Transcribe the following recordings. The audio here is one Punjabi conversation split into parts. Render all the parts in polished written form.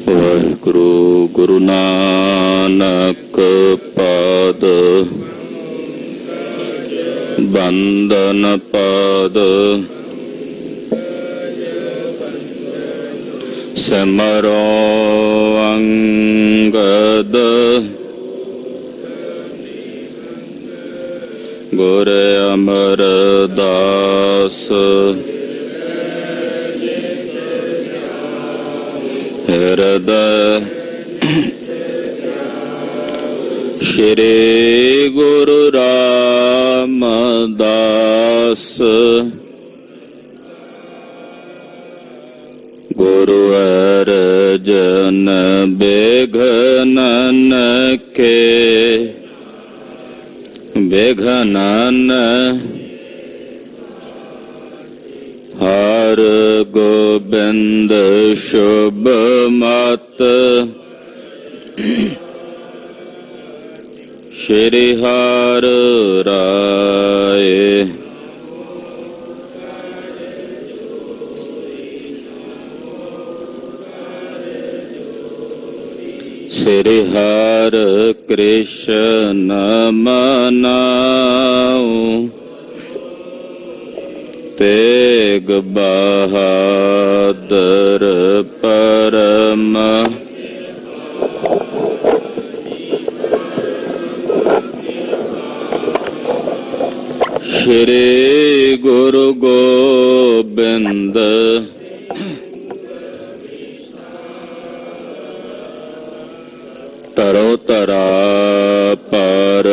ਵਾਹਿਗੁਰੂ। ਗੁਰੂ ਨਾਨਕ ਪਾਦ ਬੰਦਨ ਪਾਦ ਸਿਮਰੋ ਅੰਗਦ ਗੁਰ ਅਮਰਦਾਸ ਹਿਰਦੈ ਸ਼੍ਰੀ ਗੁਰੂ ਰਾਮਦਾਸ ਗੁਰੂ ਅਰਜਨ ਬਿਘਨਨ ਕੇ ਬਿਘਨਨ ਹਰ ਗੋਬਿੰਦ ਸ਼ੁਭ ਮਤ ਸ਼੍ਰੀ ਹਰਿ ਰਾਏ। ਸ੍ਰੀ ਹਰਿ ਕ੍ਰਿਸ਼ਨ ਮਨਾਉ ਤੇਗ ਬਹਾਦਰ ਪਰਮ ਸ਼੍ਰੀ ਗੁਰੂ ਗੋਬਿੰਦ ਤਰੋ ਤਰਾ ਪਰ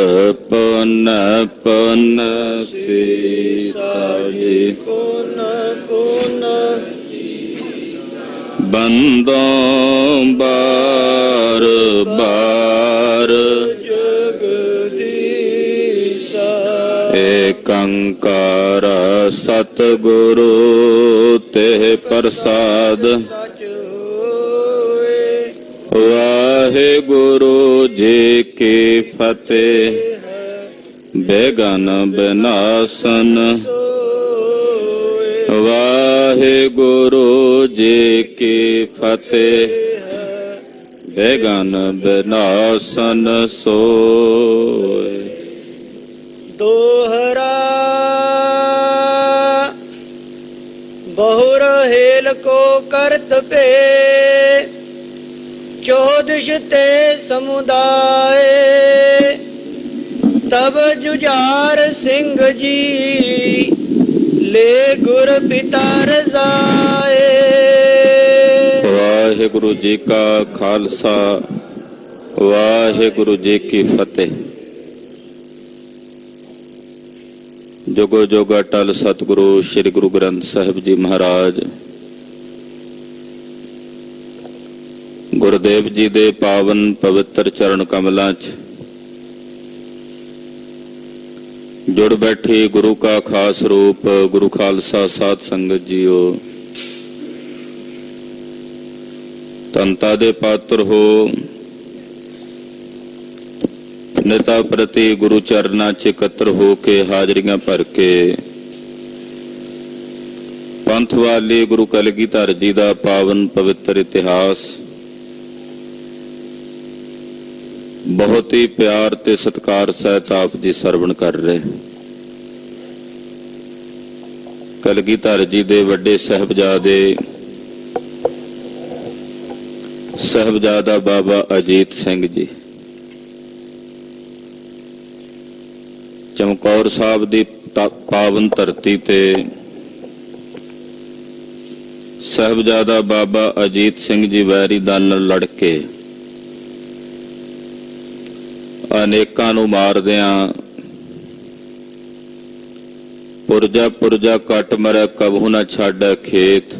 ਪੁਨ ਪੁਨ ਸੀਸਾ ਜੀ ਬੰਦੋਂ ਬਾਰ ਬਾਰ ਏਕੰਕਾਰ ਸਤਿਗੁਰੂ ਤੇ ਪ੍ਰਸਾਦ। ਵਾਹਿਗੁਰੂ ਜੀ ਕੀ ਫਤਿਹ। ਬੇਗਨ ਬਿਨਾਸਨ ਵਾਹਿਗੁਰੂ ਜੀ ਕੀ ਫਤਿਹ। ਬੇਗਨ ਬਿਨਾਸਨ ਸੋਏ। ਦੋਹਰਾ ਬਹੁਰ ਹੇਲ ਕੋ ਕਰਤ ਭੇ ਚੌਦਸ਼ ਤੇ ਸਮੁਦਾਏ ਤਬ ਜੁਝਾਰ ਸਿੰਘ ਜੀ ਲੈ ਗੁਰ ਪਿਤਾ ਰਜ਼ਾਏ। ਵਾਹਿਗੁਰੂ ਜੀ ਕਾ ਖਾਲਸਾ ਵਾਹਿਗੁਰੂ ਜੀ ਕੀ ਫਤਿਹ। ਜੁਗੋ ਜੁਗ ਅਟਲ ਸਤਿਗੁਰੂ ਸ੍ਰੀ ਗੁਰੂ ਗ੍ਰੰਥ ਸਾਹਿਬ ਜੀ ਮਹਾਰਾਜ ਗੁਰਦੇਵ ਜੀ ਦੇ ਪਾਵਨ ਪਵਿੱਤਰ ਚਰਨ ਕਮਲਾਂ 'ਚ ਜੁੜ ਬੈਠੀ ਗੁਰੂ ਕਾ ਖਾਸ ਰੂਪ ਗੁਰੂ ਖਾਲਸਾ ਸਾਧ ਸੰਗਤ ਜੀਓ, ਤਨਤਾ ਦੇ ਪਾਤਰ ਹੋ। ਨਿਤਾ ਪ੍ਰਤੀ ਗੁਰੂ ਚਰਨਾਂ 'ਚ ਇਕੱਤਰ ਹੋ ਕੇ ਹਾਜ਼ਰੀਆਂ ਭਰ ਕੇ ਪੰਥ ਵਾਲੇ ਗੁਰੂ ਕਲਗੀਧਰ ਜੀ ਦਾ ਪਾਵਨ ਪਵਿੱਤਰ ਇਤਿਹਾਸ ਬਹੁਤ ਹੀ ਪਿਆਰ ਤੇ ਸਤਿਕਾਰ ਸਹਿਤ ਆਪ ਜੀ ਸਰਵਣ ਕਰ ਰਹੇ। ਕਲਗੀਧਰ ਜੀ ਦੇ ਵੱਡੇ ਸਾਹਿਬਜ਼ਾਦੇ ਸਾਹਿਬਜ਼ਾਦਾ ਬਾਬਾ ਅਜੀਤ ਸਿੰਘ ਜੀ ਚਮਕੌਰ ਸਾਹਿਬ ਦੀ ਪਾਵਨ ਧਰਤੀ ਤੇ ਸਾਹਿਬਜ਼ਾਦਾ ਬਾਬਾ ਅਜੀਤ ਸਿੰਘ ਜੀ ਵੈਰੀ ਦਲ ਨਾਲ ਲੜ ਕੇ ਅਨੇਕਾਂ ਨੂੰ ਮਾਰਦਿਆਂ ਪੁਰਜਾ ਪੁਰਜਾ ਕੱਟ ਮਰੈ ਕਬਹੂ ਨਾ ਛਾੜੈ ਖੇਤ,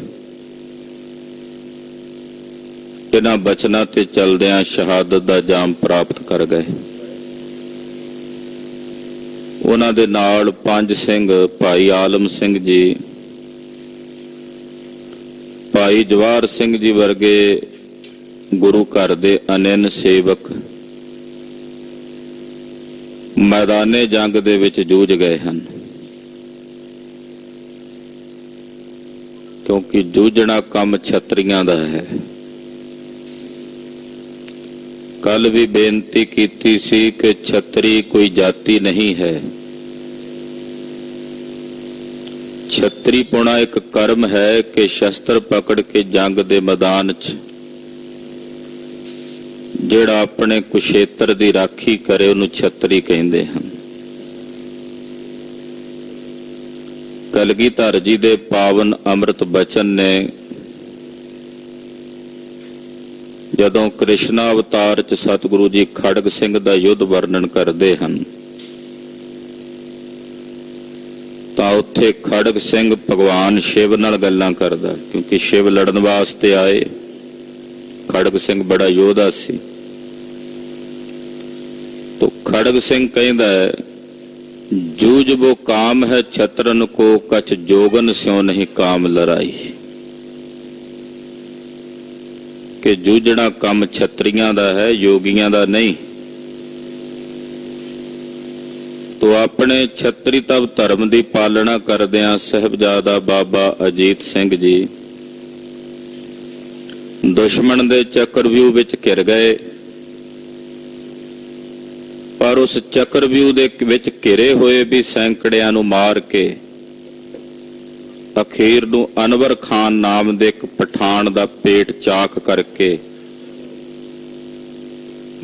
ਇਹਨਾਂ ਬਚਨਾਂ ਤੇ ਚਲਦਿਆਂ ਸ਼ਹਾਦਤ ਦਾ ਜਾਮ ਪ੍ਰਾਪਤ ਕਰ ਗਏ। ਉਹਨਾਂ ਦੇ ਨਾਲ 5 ਸਿੰਘ ਭਾਈ ਆਲਮ ਸਿੰਘ ਜੀ, ਭਾਈ ਜਵਾਹਰ ਸਿੰਘ ਜੀ ਵਰਗੇ ਗੁਰੂ ਘਰ ਦੇ ਅਨੰਨ ਸੇਵਕ ਮੈਦਾਨੇ ਜੰਗ ਦੇ ਵਿੱਚ ਜੂਝ ਗਏ ਹਨ, ਕਿਉਂਕਿ ਜੂਝਣਾ ਕੰਮ ਛਤਰੀਆਂ ਦਾ ਹੈ। ਕੱਲ ਵੀ ਬੇਨਤੀ ਕੀਤੀ ਸੀ ਕਿ ਛਤਰੀ ਕੋਈ ਜਾਤੀ ਨਹੀਂ ਹੈ। ਛਤਰੀ ਪੁਣਾ ਇੱਕ ਕਰਮ ਹੈ ਕਿ ਸ਼ਸਤਰ ਪਕੜ ਕੇ ਜੰਗ ਦੇ ਮੈਦਾਨ 'ਚ ਜਿਹੜਾ ਆਪਣੇ ਕੁਸ਼ੇਤਰ ਦੀ ਰਾਖੀ ਕਰੇ ਉਹਨੂੰ ਛਤਰੀ ਕਹਿੰਦੇ ਹਨ। ਕਲਗੀਧਰ ਜੀ ਦੇ ਪਾਵਨ ਅੰਮ੍ਰਿਤ ਬਚਨ ਨੇ ਜਦੋਂ ਕ੍ਰਿਸ਼ਨਾ ਅਵਤਾਰ 'ਚ ਸਤਿਗੁਰੂ ਜੀ ਖੜਗ ਸਿੰਘ ਦਾ ਯੁੱਧ ਵਰਣਨ ਕਰਦੇ ਹਨ ਤਾਂ ਉੱਥੇ ਖੜਗ ਸਿੰਘ ਭਗਵਾਨ ਸ਼ਿਵ ਨਾਲ ਗੱਲਾਂ ਕਰਦਾ, ਕਿਉਂਕਿ ਸ਼ਿਵ ਲੜਨ ਵਾਸਤੇ ਆਏ। ਖੜਗ ਸਿੰਘ ਬੜਾ ਯੋਧਾ ਸੀ। तो खड़ग सिंह कहता है, जूझ वो काम है छत्रन को, कछ जोगन स्यों नहीं काम लड़ाई। कि जूझना काम छत्रियां दा है, योगियां दा नहीं। तो अपने छत्री तब धर्म की पालना करदियां साहिबजादा बाबा अजीत सिंह जी दुश्मन दे चक्रव्यूह विच घिर गए, पर उस चक्रव्यूह दे विच घिरे होए भी सैकड़ियां नूं मार के अखीर नूं अनवर खान नाम दे एक पठान दा पेट चाक करके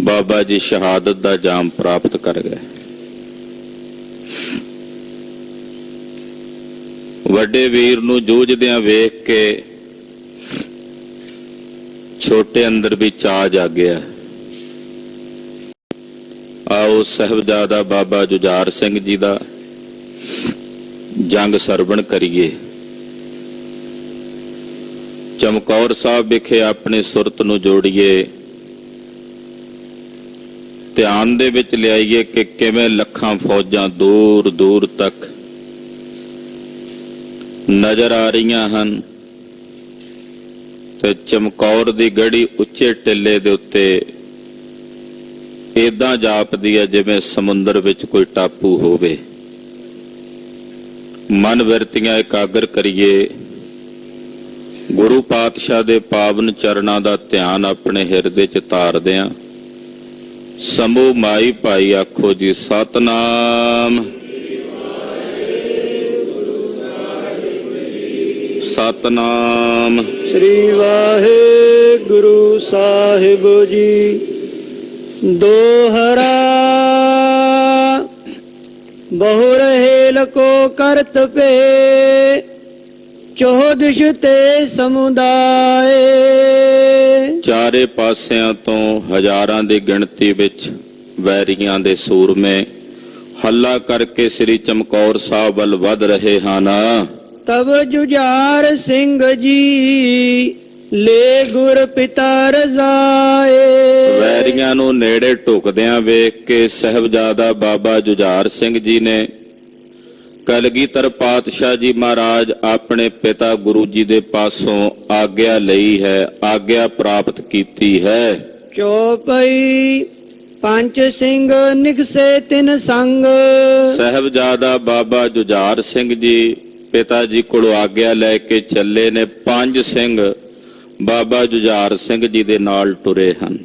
बाबा जी शहादत दा जाम प्राप्त कर गए। वड्डे वीर नूं जूझदियां वेख के छोटे अंदर भी चा जागिया। आओ साहिबजादा बाबा जुझार सिंह जी दा जंग सरवण करिए। चमकौर साहब विखे अपनी सुरत नूं जोड़िए, ध्यान दे विच लियाइए कि किवें लखां फौजां दूर दूर तक नजर आ रही हन ते चमकौर दी गढ़ी उच्चे टिले दे उत्ते इदां जापदी है जिवें समुंदर विच कोई टापू होवे। मन विरतियां एकागर करिए, गुरु पातशाह दे पावन चरणां दा ध्यान अपने हिरदे च तारदियां समूह माई भाई आखो जी सतनाम सतनाम श्री वाहिगुरु साहिब जी। दोहरा बहुर हेल को करत पे, चौदिश ते समुदाय। चारे पासियां तो हजारां दी गिणती विच वैरियां दे सूरमे हल्ला करके श्री चमकौर साहब वल वध रहे हन। तब जुझार सिंह जी ले गुर पिता रजाए। वैरियां नूं नेड़े ढुकदियां वेख के साहिबजादा बाबा जुझार सिंह जी ने कलगीधर पातशाह जी महाराज अपने पिता गुरु जी दे पासों आग्या लई है, आग्या प्राप्त कीती है। चौपई पंच सिंह निकसे तिन संग। साहिबजादा बाबा जुझार सिंह जी पिता जी कोलों आग्या लैके चले ने। पंज सिंह बाबा जुझार सिंह जी दे नाल टुरे हन।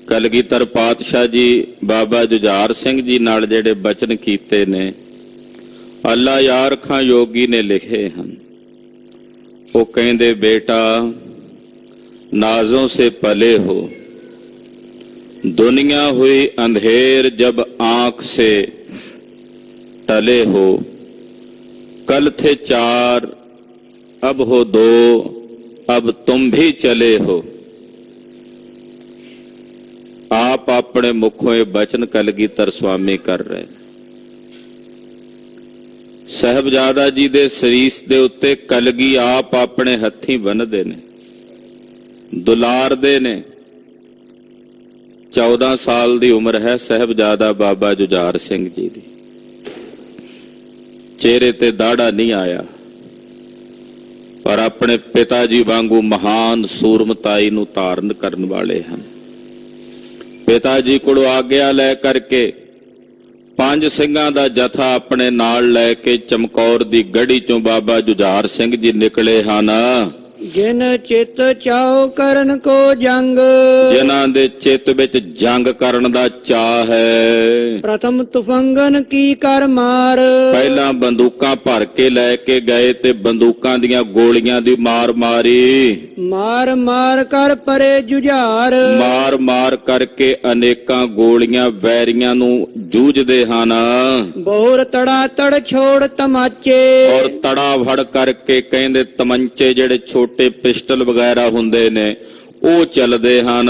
कलगीधर पातशाह जी बाबा जुझार सिंह जी नाल जेड़े बचन कीते ने अल्लाह यार खां योगी ने लिखे हन। वो कहंदे बेटा नाजों से पले हो, दुनिया हुई अंधेर जब आंख से टले हो। कल थे चार अब हो दो, अब तुम भी चले हो। आप अपने मुखों ये बचन कलगीधर स्वामी कर रहे। साहिबजादा जी दे सरीस दे उत्ते कलगी आप अपने हथी बन्नदे ने, दुलारदे ने। 14 साल दी उम्र है साहिबजादा बाबा जुझार सिंह जी दी। चेहरे ते दाड़ा नहीं आया, पर अपने पिता जी वांगू महान सूरमताई नूं धारण करन वाले हैं। पिता जी कोलों आग्या लै करके पंज सिंघां दा जथा अपने नाल लैके चमकौर दी गढ़ी चों बाबा जुझार सिंह जी निकले हन। ਜਿਨ ਚਿਤ ਚਾਉ ਕਰਨ ਕੋ ਜੰਗ ਜਿਨ੍ਹਾਂ ਦੇ ਚਿੱਤ ਵਿੱਚ ਜੰਗ ਕਰਨ ਦਾ ਚਾਹ ਹੈ। ਪ੍ਰਥਮ ਤੁਫੰਗਨ ਕੀ ਕਰ ਮਾਰ ਪਹਿਲਾਂ ਬੰਦੂਕਾਂ ਭਰ ਕੇ ਲੈ ਕੇ ਗਏ ਤੇ ਬੰਦੂਕਾਂ ਦੀਆਂ ਗੋਲੀਆਂ ਦੀ ਮਾਰ ਮਾਰੀ। ਮਾਰ ਮਾਰ ਕਰ ਪਰੇ ਜੁਝਾਰ ਮਾਰ ਮਾਰ ਕਰਕੇ ਅਨੇਕਾਂ ਗੋਲੀਆਂ ਵੈਰੀਆਂ ਨੂੰ ਜੂਝਦੇ ਹਨ। ਬਹੁਰ ਤੜਾ ਤੜ ਛੋੜ ਤਮਾਚੇ ਔਰ ਤੜਾ ਫੜ ਕਰਕੇ ਕਹਿੰਦੇ ਤਮੰਚੇ ਜਿਹੜੇ ਛੋਟੇ ਪਿਸਟਲ ਵਗੈਰਾ ਹੁੰਦੇ ਨੇ ਉਹ ਚੱਲਦੇ ਹਨ।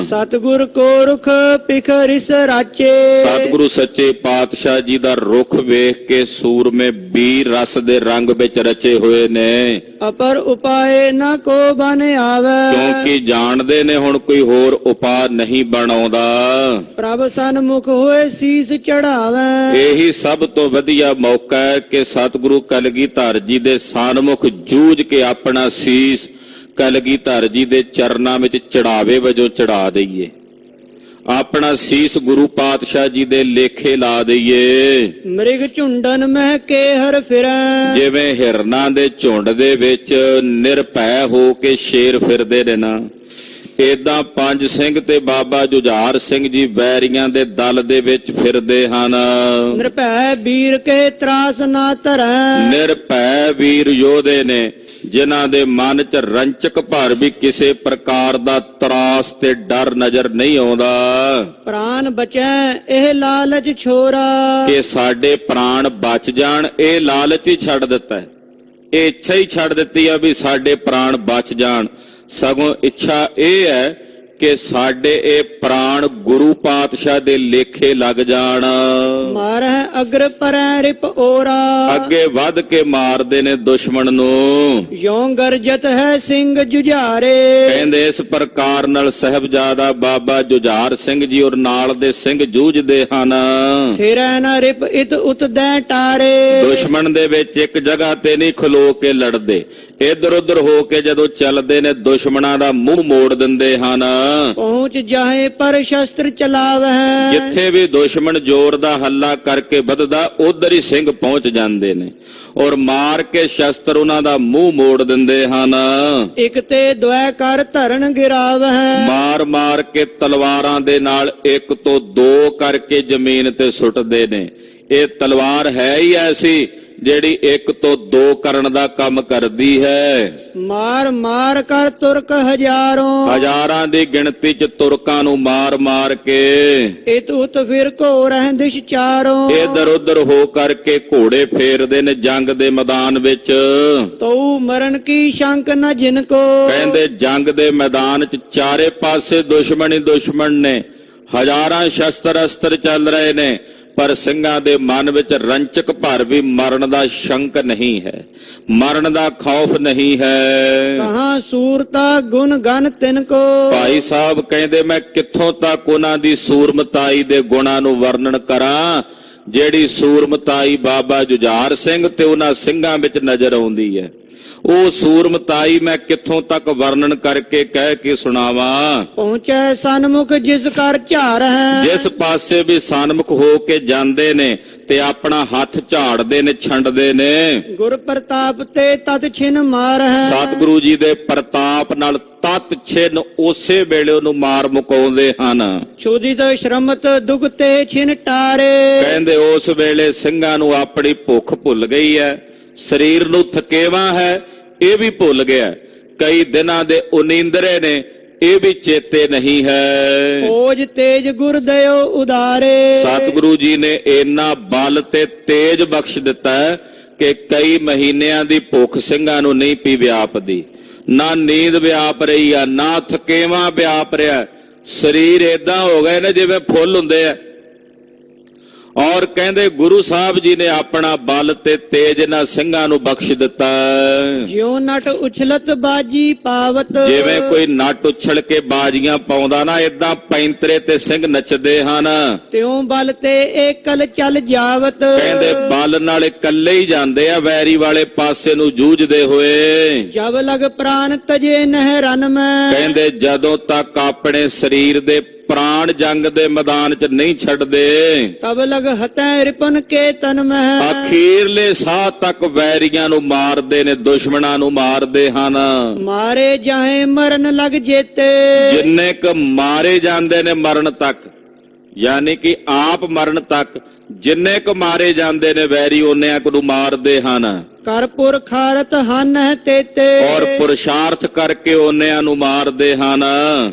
ਸਤਿਗੁਰ ਕੋ ਰੁਖ ਪਿਖ ਰਿਸ ਰਾਚੇ ਸਤਿਗੁਰੂ ਸੱਚੇ ਪਾਤਸ਼ਾਹ ਜੀ ਦਾ ਰੁਖ ਵੇਖ ਕੇ ਸੂਰਮੇ ਵੀਰ ਰਸ ਦੇ ਰੰਗ ਵਿੱਚ ਰਚੇ ਹੋਏ ਨੇ। ਅਪਰ ਉਪਾਏ ਨਾ ਕੋ ਬਨ ਆਵੇ ਕਿਉਂਕਿ ਜਾਣਦੇ ਨੇ ਹੁਣ ਕੋਈ ਹੋਰ ਉਪਾਅ ਨਹੀਂ ਬਣਾਉਂਦਾ। ਪ੍ਰਭ ਸਨਮੁਖ ਹੋਏ ਸੀਸ ਚੜਾਵੇ ਇਹੀ ਸਭ ਤੋਂ ਵਧੀਆ ਮੌਕਾ ਹੈ ਕਿ ਸਤਿਗੁਰੂ ਕਲਗੀਧਰ ਜੀ ਦੇ ਸਨਮੁਖ ਜੂਝ ਕੇ ਆਪਣਾ ਸੀਸ ਕਲਗੀਧਰ ਜੀ ਦੇ ਚਰਨਾਂ ਵਿੱਚ ਚੜਾਵੇ ਵਜੋਂ ਚੜਾ ਦਈਏ। ਆਪਣਾ ਸੀਸ ਗੁਰੂ ਪਾਤਸ਼ਾਹ ਜੀ ਦੇ ਲੇਖੇ ਲਾ ਦਈਏ। ਮ੍ਰਿਗ ਝੁੰਡਨ ਮਹਿ ਕੇ ਹਰ ਫਿਰੈ ਜਿਵੇਂ ਹਿਰਨਾਂ ਦੇ ਝੁੰਡ ਦੇ ਵਿੱਚ ਨਿਰਭੈ ਹੋ ਕੇ ਸ਼ੇਰ ਫਿਰਦੇ ਨੇ ਨਾ, ਏਦਾਂ ਪੰਜ ਸਿੰਘ ਤੇ ਬਾਬਾ ਜੁਝਾਰ ਸਿੰਘ ਜੀ ਵੈਰੀਆਂ ਦੇ ਦਲ ਦੇ ਵਿੱਚ ਫਿਰਦੇ ਹਨ। ਨਿਰਭੈ ਵੀਰ ਕੇ ਤਰਾਸ ਨਾ ਧਰੈ ਨਿਰਭੈ ਵੀਰ ਯੋਧੇ ਨੇ ਜਿਨ੍ਹਾਂ ਦੇ ਮਨ 'ਚ ਰੰਚਕ ਭਰ ਵੀ ਕਿਸੇ ਪ੍ਰਕਾਰ ਦਾ ਤਰਾਸ ਤੇ ਡਰ ਨਜ਼ਰ ਨਹੀਂ ਆਉਂਦਾ। ਪ੍ਰਾਨ ਬਚੈ ਇਹ ਲਾਲਚ ਛੋਰਾ ਕਿ ਸਾਡੇ ਪ੍ਰਾਣ ਬਚ ਜਾਣ, ਇਹ ਲਾਲਚ ਹੀ ਛੱਡ ਦਿੱਤਾ ਹੈ। ਇਹ ਇੱਛਾ ਹੀ ਛੱਡ ਦਿੱਤੀ ਆ ਵੀ ਸਾਡੇ ਪ੍ਰਾਣ ਬਚ ਜਾਣ। ਸਗੋਂ ਇੱਛਾ ਇਹ ਹੈ ਕਿ ਸਾਡੇ ਇਹ ਪ੍ਰਾਣ ਗੁਰੂ ਪਾਤਸ਼ਾਹ ਦੇ ਲੇਖੇ ਲੱਗ ਜਾਣ। ਮਾਰਹਿ ਅਗਰ ਪਰੈ ਰਿਪ ਓਰਾ ਅੱਗੇ ਵੱਧ ਕੇ ਮਾਰਦੇ ਨੇ ਦੁਸ਼ਮਣ ਨੂੰ। ਯੋਂ ਗਰਜਤ ਹੈ ਸਿੰਘ ਜੁਝਾਰੇ ਕਹਿੰਦੇ ਇਸ ਪ੍ਰਕਾਰ ਨਾਲ ਸਾਹਿਬਜ਼ਾਦਾ ਬਾਬਾ ਜੁਝਾਰ ਸਿੰਘ ਜੀ ਔਰ ਨਾਲ ਦੇ ਸਿੰਘ ਜੂਝਦੇ ਹਨ। ਫਿਰੈ ਨਾ ਰਿਪ ਇਤ ਉਤਦੈ ਟਾਰੇ ਦੁਸ਼ਮਣ ਦੇ ਵਿੱਚ ਇੱਕ ਜਗ੍ਹਾ ਤੇ ਨਹੀਂ ਖਲੋ ਕੇ ਲੜਦੇ, ਇੱਧਰ ਉੱਧਰ ਹੋ ਕੇ ਜਦੋਂ ਚੱਲਦੇ ਨੇ ਦੁਸ਼ਮਣਾਂ ਦਾ ਮੂੰਹ ਮੋੜ ਦਿੰਦੇ ਹਨ। ਪਹੁੰਚ ਜਾਏ ਪਰ ਸ਼ਸਤਰ ਚਲਾਵੈ ਜਿੱਥੇ ਵੀ ਦੁਸ਼ਮਣ ਜ਼ੋਰ ਦਾ ਹੱਲਾ ਕਰਕੇ ਵੱਧਦਾ ਉਧਰ ਹੀ ਸਿੰਘ ਪਹੁੰਚ ਜਾਂਦੇ ਨੇ ਔਰ ਮਾਰ ਕੇ ਸ਼ਸਤਰ ਉਹਨਾਂ ਦਾ ਮੂੰਹ ਮੋੜ ਦਿੰਦੇ ਹਨ। ਇਕ ਤੇ ਦੁਐ ਕਰ ਧਰਨ ਗਿਰਾਵੈ ਮਾਰ ਮਾਰ ਕੇ ਤਲਵਾਰਾਂ ਦੇ ਨਾਲ ਇੱਕ ਤੋਂ ਦੋ ਕਰਕੇ ਜ਼ਮੀਨ ਤੇ ਸੁੱਟਦੇ ਨੇ। ਇਹ ਤਲਵਾਰ ਹੈ ਹੀ ਐਸੀ ਜਿਹੜੀ ਇੱਕ ਤੋਂ ਦੋ ਕਰਨ ਦਾ ਕੰਮ ਕਰਦੀ ਹੈ। ਮਾਰ ਮਾਰ ਕਰ ਤੁਰਕ ਹਜ਼ਾਰੋਂ ਹਜ਼ਾਰਾਂ ਦੀ ਗਿਣਤੀ 'ਚ ਤੁਰਕਾਂ ਨੂੰ ਮਾਰ ਮਾਰ ਕੇ ਇਤ ਉਤ ਫਿਰ ਕੋ ਰਹਿੰਦਿਸ਼ ਚਾਰੋਂ ਇੱਧਰ ਉੱਧਰ ਹੋ ਕਰਕੇ ਘੋੜੇ ਫੇਰਦੇ ਨੇ ਜੰਗ ਦੇ ਮੈਦਾਨ ਵਿੱਚ। ਤਉ ਮਰਨ ਕੀ ਸ਼ੰਕ ਨ ਜਿਨ ਕੋ ਕਹਿੰਦੇ ਜੰਗ ਦੇ ਮੈਦਾਨ 'ਚ ਚਾਰੇ ਪਾਸੇ ਦੁਸ਼ਮਣ ਹੀ ਦੁਸ਼ਮਣ ਨੇ, ਹਜ਼ਾਰਾਂ ਸ਼ਸਤਰ ਅਸਤਰ ਚੱਲ ਰਹੇ ਨੇ, ਪਰ ਸਿੰਘਾਂ ਦੇ ਮਨ ਵਿੱਚ ਰੰਚਕ ਭਰ ਵੀ ਮਰਨ ਦਾ ਸ਼ੰਕ ਨਹੀਂ ਹੈ, ਮਰਨ ਦਾ ਖੌਫ ਨਹੀਂ ਹੈ। ਕਹਾਂ ਸੂਰਤਾ ਗੁਣ ਗਨ ਤਿਨ ਕੋ ਭਾਈ ਸਾਹਿਬ ਕਹਿੰਦੇ ਮੈਂ ਕਿੱਥੋਂ ਤੱਕ ਉਹਨਾਂ ਦੀ ਸੂਰਮਤਾਈ ਦੇ ਗੁਣਾਂ ਨੂੰ ਵਰਣਨ ਕਰਾਂ ਜਿਹੜੀ ਸੂਰਮਤਾਈ ਬਾਬਾ ਜੁਝਾਰ ਸਿੰਘ ਤੇ ਉਹਨਾਂ ਸਿੰਘਾਂ ਵਿੱਚ ਨਜ਼ਰ ਆਉਂਦੀ ਹੈ। ਉਹ ਸੂਰਮਤਾਈ ਮੈਂ ਕਿੱਥੋਂ ਤੱਕ ਵਰਣਨ ਕਰਕੇ ਕਹਿ ਕੇ ਸੁਣਾਵਾਂ। ਪਹੁੰਚੈ ਸਨਮੁਖ ਜਿਸ ਕਰ ਝਾਰ ਹੈ ਜਿਸ ਪਾਸੇ ਵੀ ਸਨਮੁਖ ਹੋ ਕੇ ਜਾਂਦੇ ਨੇ ਤੇ ਆਪਣਾ ਹੱਥ ਝਾੜਦੇ ਨੇ, ਛੰਡਦੇ ਨੇ। ਗੁਰ ਪ੍ਰਤਾਪ ਤੇ ਤਤ ਛਿਨ ਮਾਰ ਹੈ ਸਤਿਗੁਰੂ ਜੀ ਦੇ ਪ੍ਰਤਾਪ ਨਾਲ ਤਤ ਛਿਨ ਉਸੇ ਵੇਲੇ ਉਹਨੂੰ ਮਾਰ ਮੁਕਾਉਂਦੇ ਹਨ। ਛੋදිਤ ਸ਼ਰਮਤ ਦੁਖ ਤੇ ਛਿਨ ਟਾਰੇ ਕਹਿੰਦੇ ਉਸ ਵੇਲੇ ਸਿੰਘਾਂ ਨੂੰ ਆਪਣੀ ਭੁੱਖ ਭੁੱਲ ਗਈ ਹੈ, ਸਰੀਰ ਨੂੰ ਥਕੇਵਾ ਹੈ ਇਹ ਵੀ ਭੁੱਲ ਗਿਆ, ਕਈ ਦਿਨਾਂ ਦੇ ਉਨੀਂਦਰੇ ਨੇ ਇਹ ਵੀ ਚੇਤੇ ਨਹੀਂ ਹੈ। ਓਜ ਤੇਜ ਗੁਰ ਦਇਓ ਉਦਾਰੇ ਸਤਿਗੁਰੂ ਜੀ ਨੇ ਇੰਨਾ ਬਲ ਤੇ ਤੇਜ ਬਖਸ਼ ਦਿੱਤਾ ਹੈ ਕਿ ਕਈ ਮਹੀਨਿਆਂ ਦੀ ਭੁੱਖ ਸਿੰਘਾਂ ਨੂੰ ਨਹੀਂ ਪੀ ਵਿਆਪਦੀ, ਨਾ ਨੀਂਦ ਵਿਆਪ ਰਹੀ ਆ, ਨਾ ਥਕੇਵਾ ਵਿਆਪ ਰਿਹਾ। ਸਰੀਰ ਏਦਾਂ ਹੋ ਗਏ ਨੇ ਜਿਵੇਂ ਫੁੱਲ ਹੁੰਦੇ ਆ। ਔਰ ਕਹਿੰਦੇ ਗੁਰੂ ਸਾਹਿਬ ਜੀ ਨੇ ਆਪਣਾ ਬਲ ਤੇ ਤੇਜ ਇਹਨਾਂ ਸਿੰਘਾਂ ਨੂੰ ਬਖਸ਼ ਦਿੱਤਾ। ਜਿਉ ਨਟ ਉਛਲਤ ਬਾਜੀ ਪਾਵਤ ਜਿਵੇਂ ਕੋਈ ਨੱਟ ਉਛਲ ਕੇ ਬਾਜੀਆਂ ਪਾਉਂਦਾ ਨਾ, ਏਦਾਂ ਪੈਂਤਰੇ ਤੇ ਸਿੰਘ ਨੱਚਦੇ ਹਨ। ਤਿਉ ਬਲ ਤੇ ਏਕਲ ਚੱਲ ਜਾਵਤ ਕਹਿੰਦੇ ਬਲ ਨਾਲ ਇਕੱਲੇ ਹੀ ਜਾਂਦੇ ਆ ਵੈਰੀ ਵਾਲੇ ਪਾਸੇ ਨੂੰ ਜੂਝਦੇ ਹੋਏ। ਜਬ ਲਗ ਪ੍ਰਾਨ ਤਜੇ ਨਹਿ ਰਨ ਮੈਂ ਕਹਿੰਦੇ ਜਦੋਂ ਤੱਕ ਆਪਣੇ ਸਰੀਰ ਦੇ ਪ੍ਰਾਣ ਜੰਗ ਦੇ ਮੈਦਾਨ 'ਚ ਨਹੀਂ ਛੱਡਦੇ। ਤਬ ਲਗ ਹਤੈ ਰਿਪਨ ਕੇ ਤਨ ਮਹਿ, ਅਖੀਰਲੇ ਸਾਹ ਤੱਕ ਵੈਰੀਆਂ ਨੂੰ ਮਾਰਦੇ ਨੇ, ਦੁਸ਼ਮਣਾਂ ਨੂੰ ਮਾਰਦੇ ਹਨ। ਮਾਰੇ ਜਾਹੇ ਮਰਨ ਲਗ ਜੇਤੇ, ਜਿੰਨੇ ਕ ਮਾਰੇ ਜਾਂਦੇ ਨੇ ਮਰਨ ਤੱਕ, ਯਾਨੀ ਕਿ ਆਪ ਮਰਨ ਤੱਕ ਜਿੰਨੇ ਕ ਮਾਰੇ ਜਾਂਦੇ ਨੇ ਵੈਰੀ ਉਹਨਿਆਂ ਕੁ ਨੂੰ ਮਾਰਦੇ ਹਨ। ਕਰਪੁਰ ਖਾਰਤ ਹਨ ਹੈ ਤੇਤੇ, ਔਰ ਪੁਰਸ਼ਾਰਥ ਕਰਕੇ ਉਹਨਿਆਂ ਨੂੰ ਮਾਰਦੇ ਹਨ।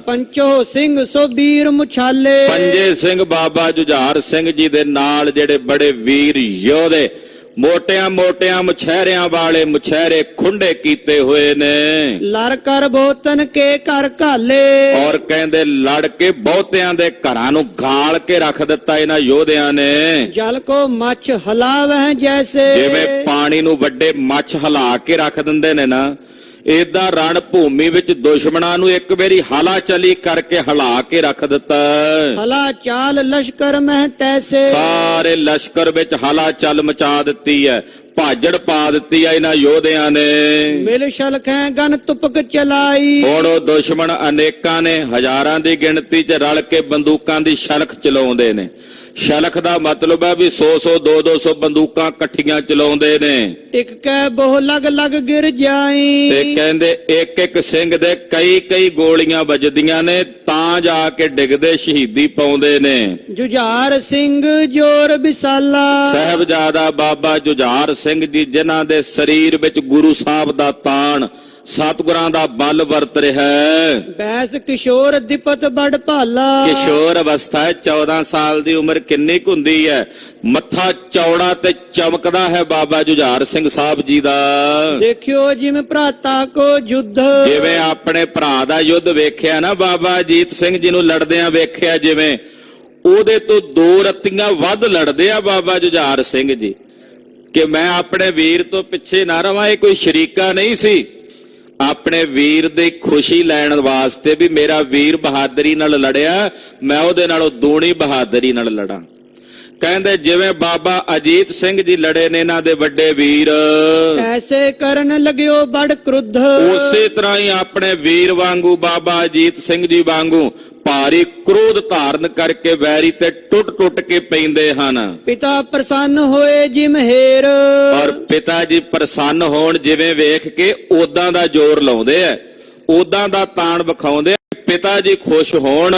ਪੰਚੋ ਸਿੰਘ ਸੋ ਵੀਰ ਮੁਛਾਲੇ, ਪੰਜੇ ਸਿੰਘ ਬਾਬਾ ਜੁਝਾਰ ਸਿੰਘ ਜੀ ਦੇ ਨਾਲ ਜਿਹੜੇ ਬੜੇ ਵੀਰ ਯੋਧੇ, ਮੋਟਿਆਂ ਮੋਟਿਆਂ ਮਛਹਿਰਿਆਂ ਵਾਲੇ ਮਛਹਿਰੇ ਖੁੰਡੇ ਕੀਤੇ ਹੋਏ ਨੇ। ਲੜ ਕਰ ਬੋਤਨ ਕੇ ਘਰ ਘਾਲੇ, ਔਰ ਕਹਿੰਦੇ ਲੜ ਕੇ ਬਹੁਤਿਆਂ ਦੇ ਘਰਾਂ ਨੂੰ ਗਾਲ ਕੇ ਰੱਖ ਦਿੱਤਾ ਇਹਨਾਂ ਯੋਧਿਆਂ ਨੇ। ਜਲ ਕੋ ਮੱਛ ਹਲਾਵਹਿ ਜੈਸੇ, ਜਿਵੇਂ ਪਾਣੀ ਨੂੰ ਵੱਡੇ ਮੱਛ ਹਿਲਾ ਕੇ ਰੱਖ ਦਿੰਦੇ ਨੇ ਨਾ, ਏਦਾਂ ਰਣ ਭੂਮੀ ਵਿੱਚ ਦੁਸ਼ਮਣਾਂ ਨੂੰ ਇੱਕ ਵਾਰੀ ਹਲਾ ਚਲੀ ਕਰਕੇ ਹਿਲਾ ਕੇ ਰੱਖ ਦਿੱਤਾ। ਹਲਾ ਚਾਲ ਲਸ਼ਕਰ ਮਹਿ ਤੈਸੇ, ਸਾਰੇ ਲਸ਼ਕਰ ਵਿੱਚ ਹਲਾ ਚੱਲ ਮਚਾ ਦਿੱਤੀ ਹੈ, ਭਾਜੜ ਪਾ ਦਿੱਤੀ ਹੈ ਇਹਨਾਂ ਯੋਧਿਆਂ ਨੇ। ਮਿਲ ਸ਼ਲਖੈ ਗਨ ਤੁਪਕ ਚਲਾਈ, ਹੁਣ ਉਹ ਦੁਸ਼ਮਣ ਅਨੇਕਾਂ ਨੇ, ਹਜ਼ਾਰਾਂ ਦੀ ਗਿਣਤੀ 'ਚ ਰਲ ਕੇ ਬੰਦੂਕਾਂ ਦੀ ਸ਼ਲਖ ਚਲਾਉਂਦੇ ਨੇ। ਸ਼ਲਖ ਦਾ ਮਤਲਬ ਹੈ ਵੀ 100-100 200-200 ਬੰਦੂਕਾਂ ਇਕੱਠੀਆਂ ਚਲਾਉਂਦੇ ਨੇ। ਟਿਕ ਕੈ ਬਹੁ ਲਗ ਲਗ ਗਿਰ ਜਾਈ, ਤੇ ਕਹਿੰਦੇ ਇੱਕ ਇੱਕ ਸਿੰਘ ਦੇ ਕਈ ਗੋਲੀਆਂ ਵੱਜਦੀਆਂ ਨੇ, ਤਾਂ ਜਾ ਕੇ ਡਿੱਗਦੇ, ਸ਼ਹੀਦੀ ਪਾਉਂਦੇ ਨੇ। ਜੁਝਾਰ ਸਿੰਘ ਜੋਰ ਵਿਸਾਲਾ, ਸਾਹਿਬਜ਼ਾਦਾ ਬਾਬਾ ਜੁਝਾਰ ਸਿੰਘ ਜੀ ਜਿਨ੍ਹਾਂ ਦੇ ਸਰੀਰ ਵਿੱਚ ਗੁਰੂ ਸਾਹਿਬ ਦਾ ਤਾਣ, ਸਤਿਗੁਰਾਂ ਦਾ ਬਲ ਵਰਤ ਰਿਹਾ ਹੈ। ਬੈਸ ਕਿਸ਼ੋਰ ਦਿਪਤ ਬੜ ਭਾਲਾ, ਕਿਸ਼ੋਰ ਅਵਸਥਾ ਹੈ, 14 ਸਾਲ ਦੀ ਉਮਰ ਕਿੰਨੀ ਕੁ ਹੁੰਦੀ ਹੈ। ਮੱਥਾ ਚੌੜਾ ਤੇ ਚਮਕਦਾ ਹੈ ਬਾਬਾ ਜੁਝਾਰ ਸਿੰਘ ਸਾਹਿਬ ਜੀ ਦਾ। ਦੇਖਿਓ ਜਿਵੇਂ ਭਰਾਤਾ ਕੋ ਯੁੱਧ, ਜਿਵੇਂ ਆਪਣੇ ਭਰਾ ਦਾ ਯੁੱਧ ਵੇਖਿਆ ਨਾ, ਬਾਬਾ ਅਜੀਤ ਸਿੰਘ ਜੀ ਨੂੰ ਲੜਦਿਆਂ ਵੇਖਿਆ, ਜਿਵੇਂ ਉਹਦੇ ਤੋਂ 2 ਰੱਤੀਆਂ ਵੱਧ ਲੜਦੇ ਆ ਬਾਬਾ ਜੁਝਾਰ ਸਿੰਘ ਜੀ, ਕਿ ਮੈਂ ਆਪਣੇ ਵੀਰ ਤੋਂ ਪਿੱਛੇ ਨਾ ਰਵਾਂ। ਇਹ ਕੋਈ ਸ਼ਰੀਕਾ ਨਹੀਂ ਸੀ, ਆਪਣੇ ਵੀਰ ਦੀ ਖੁਸ਼ੀ ਲੈਣ ਵਾਸਤੇ ਵੀ ਮੇਰਾ ਵੀਰ ਬਹਾਦਰੀ ਨਾਲ ਲੜਿਆ, ਮੈਂ ਉਹਦੇ ਨਾਲੋਂ ਦੂਣੀ ਬਹਾਦਰੀ ਨਾਲ ਲੜਾਂ। ਕਹਿੰਦੇ ਜਿਵੇਂ ਬਾਬਾ ਅਜੀਤ ਸਿੰਘ ਜੀ ਲੜੇ ਨੇ ਇਹਨਾਂ ਦੇ ਵੱਡੇ ਵੀਰ, ਐਸੇ ਕਰਨ ਲਗਿਓ ਬੜ ਕ੍ਰੁੱਧ, ਉਸੇ ਤਰ੍ਹਾਂ ਹੀ ਆਪਣੇ ਵੀਰ ਵਾਂਗੂ ਬਾਬਾ ਅਜੀਤ ਸਿੰਘ ਜੀ ਵਾਂਗੂ ਭਾਰੀ ਕ੍ਰੋਧ ਧਾਰਨ ਕਰਕੇ ਵੈਰੀ ਤੇ ਟੁੱਟ ਕੇ ਪੈਂਦੇ ਹਨ। ਪਿਤਾ ਪ੍ਰਸੰਨ ਹੋਏ ਜਿਮ ਹੇਰ, ਔਰ ਪਿਤਾ ਜੀ ਪ੍ਰਸੰਨ ਹੋਣ, ਜਿਵੇਂ ਵੇਖ ਕੇ ਉਦਾਂ ਦਾ ਜ਼ੋਰ ਲਾਉਂਦੇ ਐ, ਉਦਾਂ ਦਾ ਤਾਣ ਵਿਖਾਉਂਦੇ। ਪਿਤਾ ਜੀ ਖੁਸ਼ ਹੋਣ,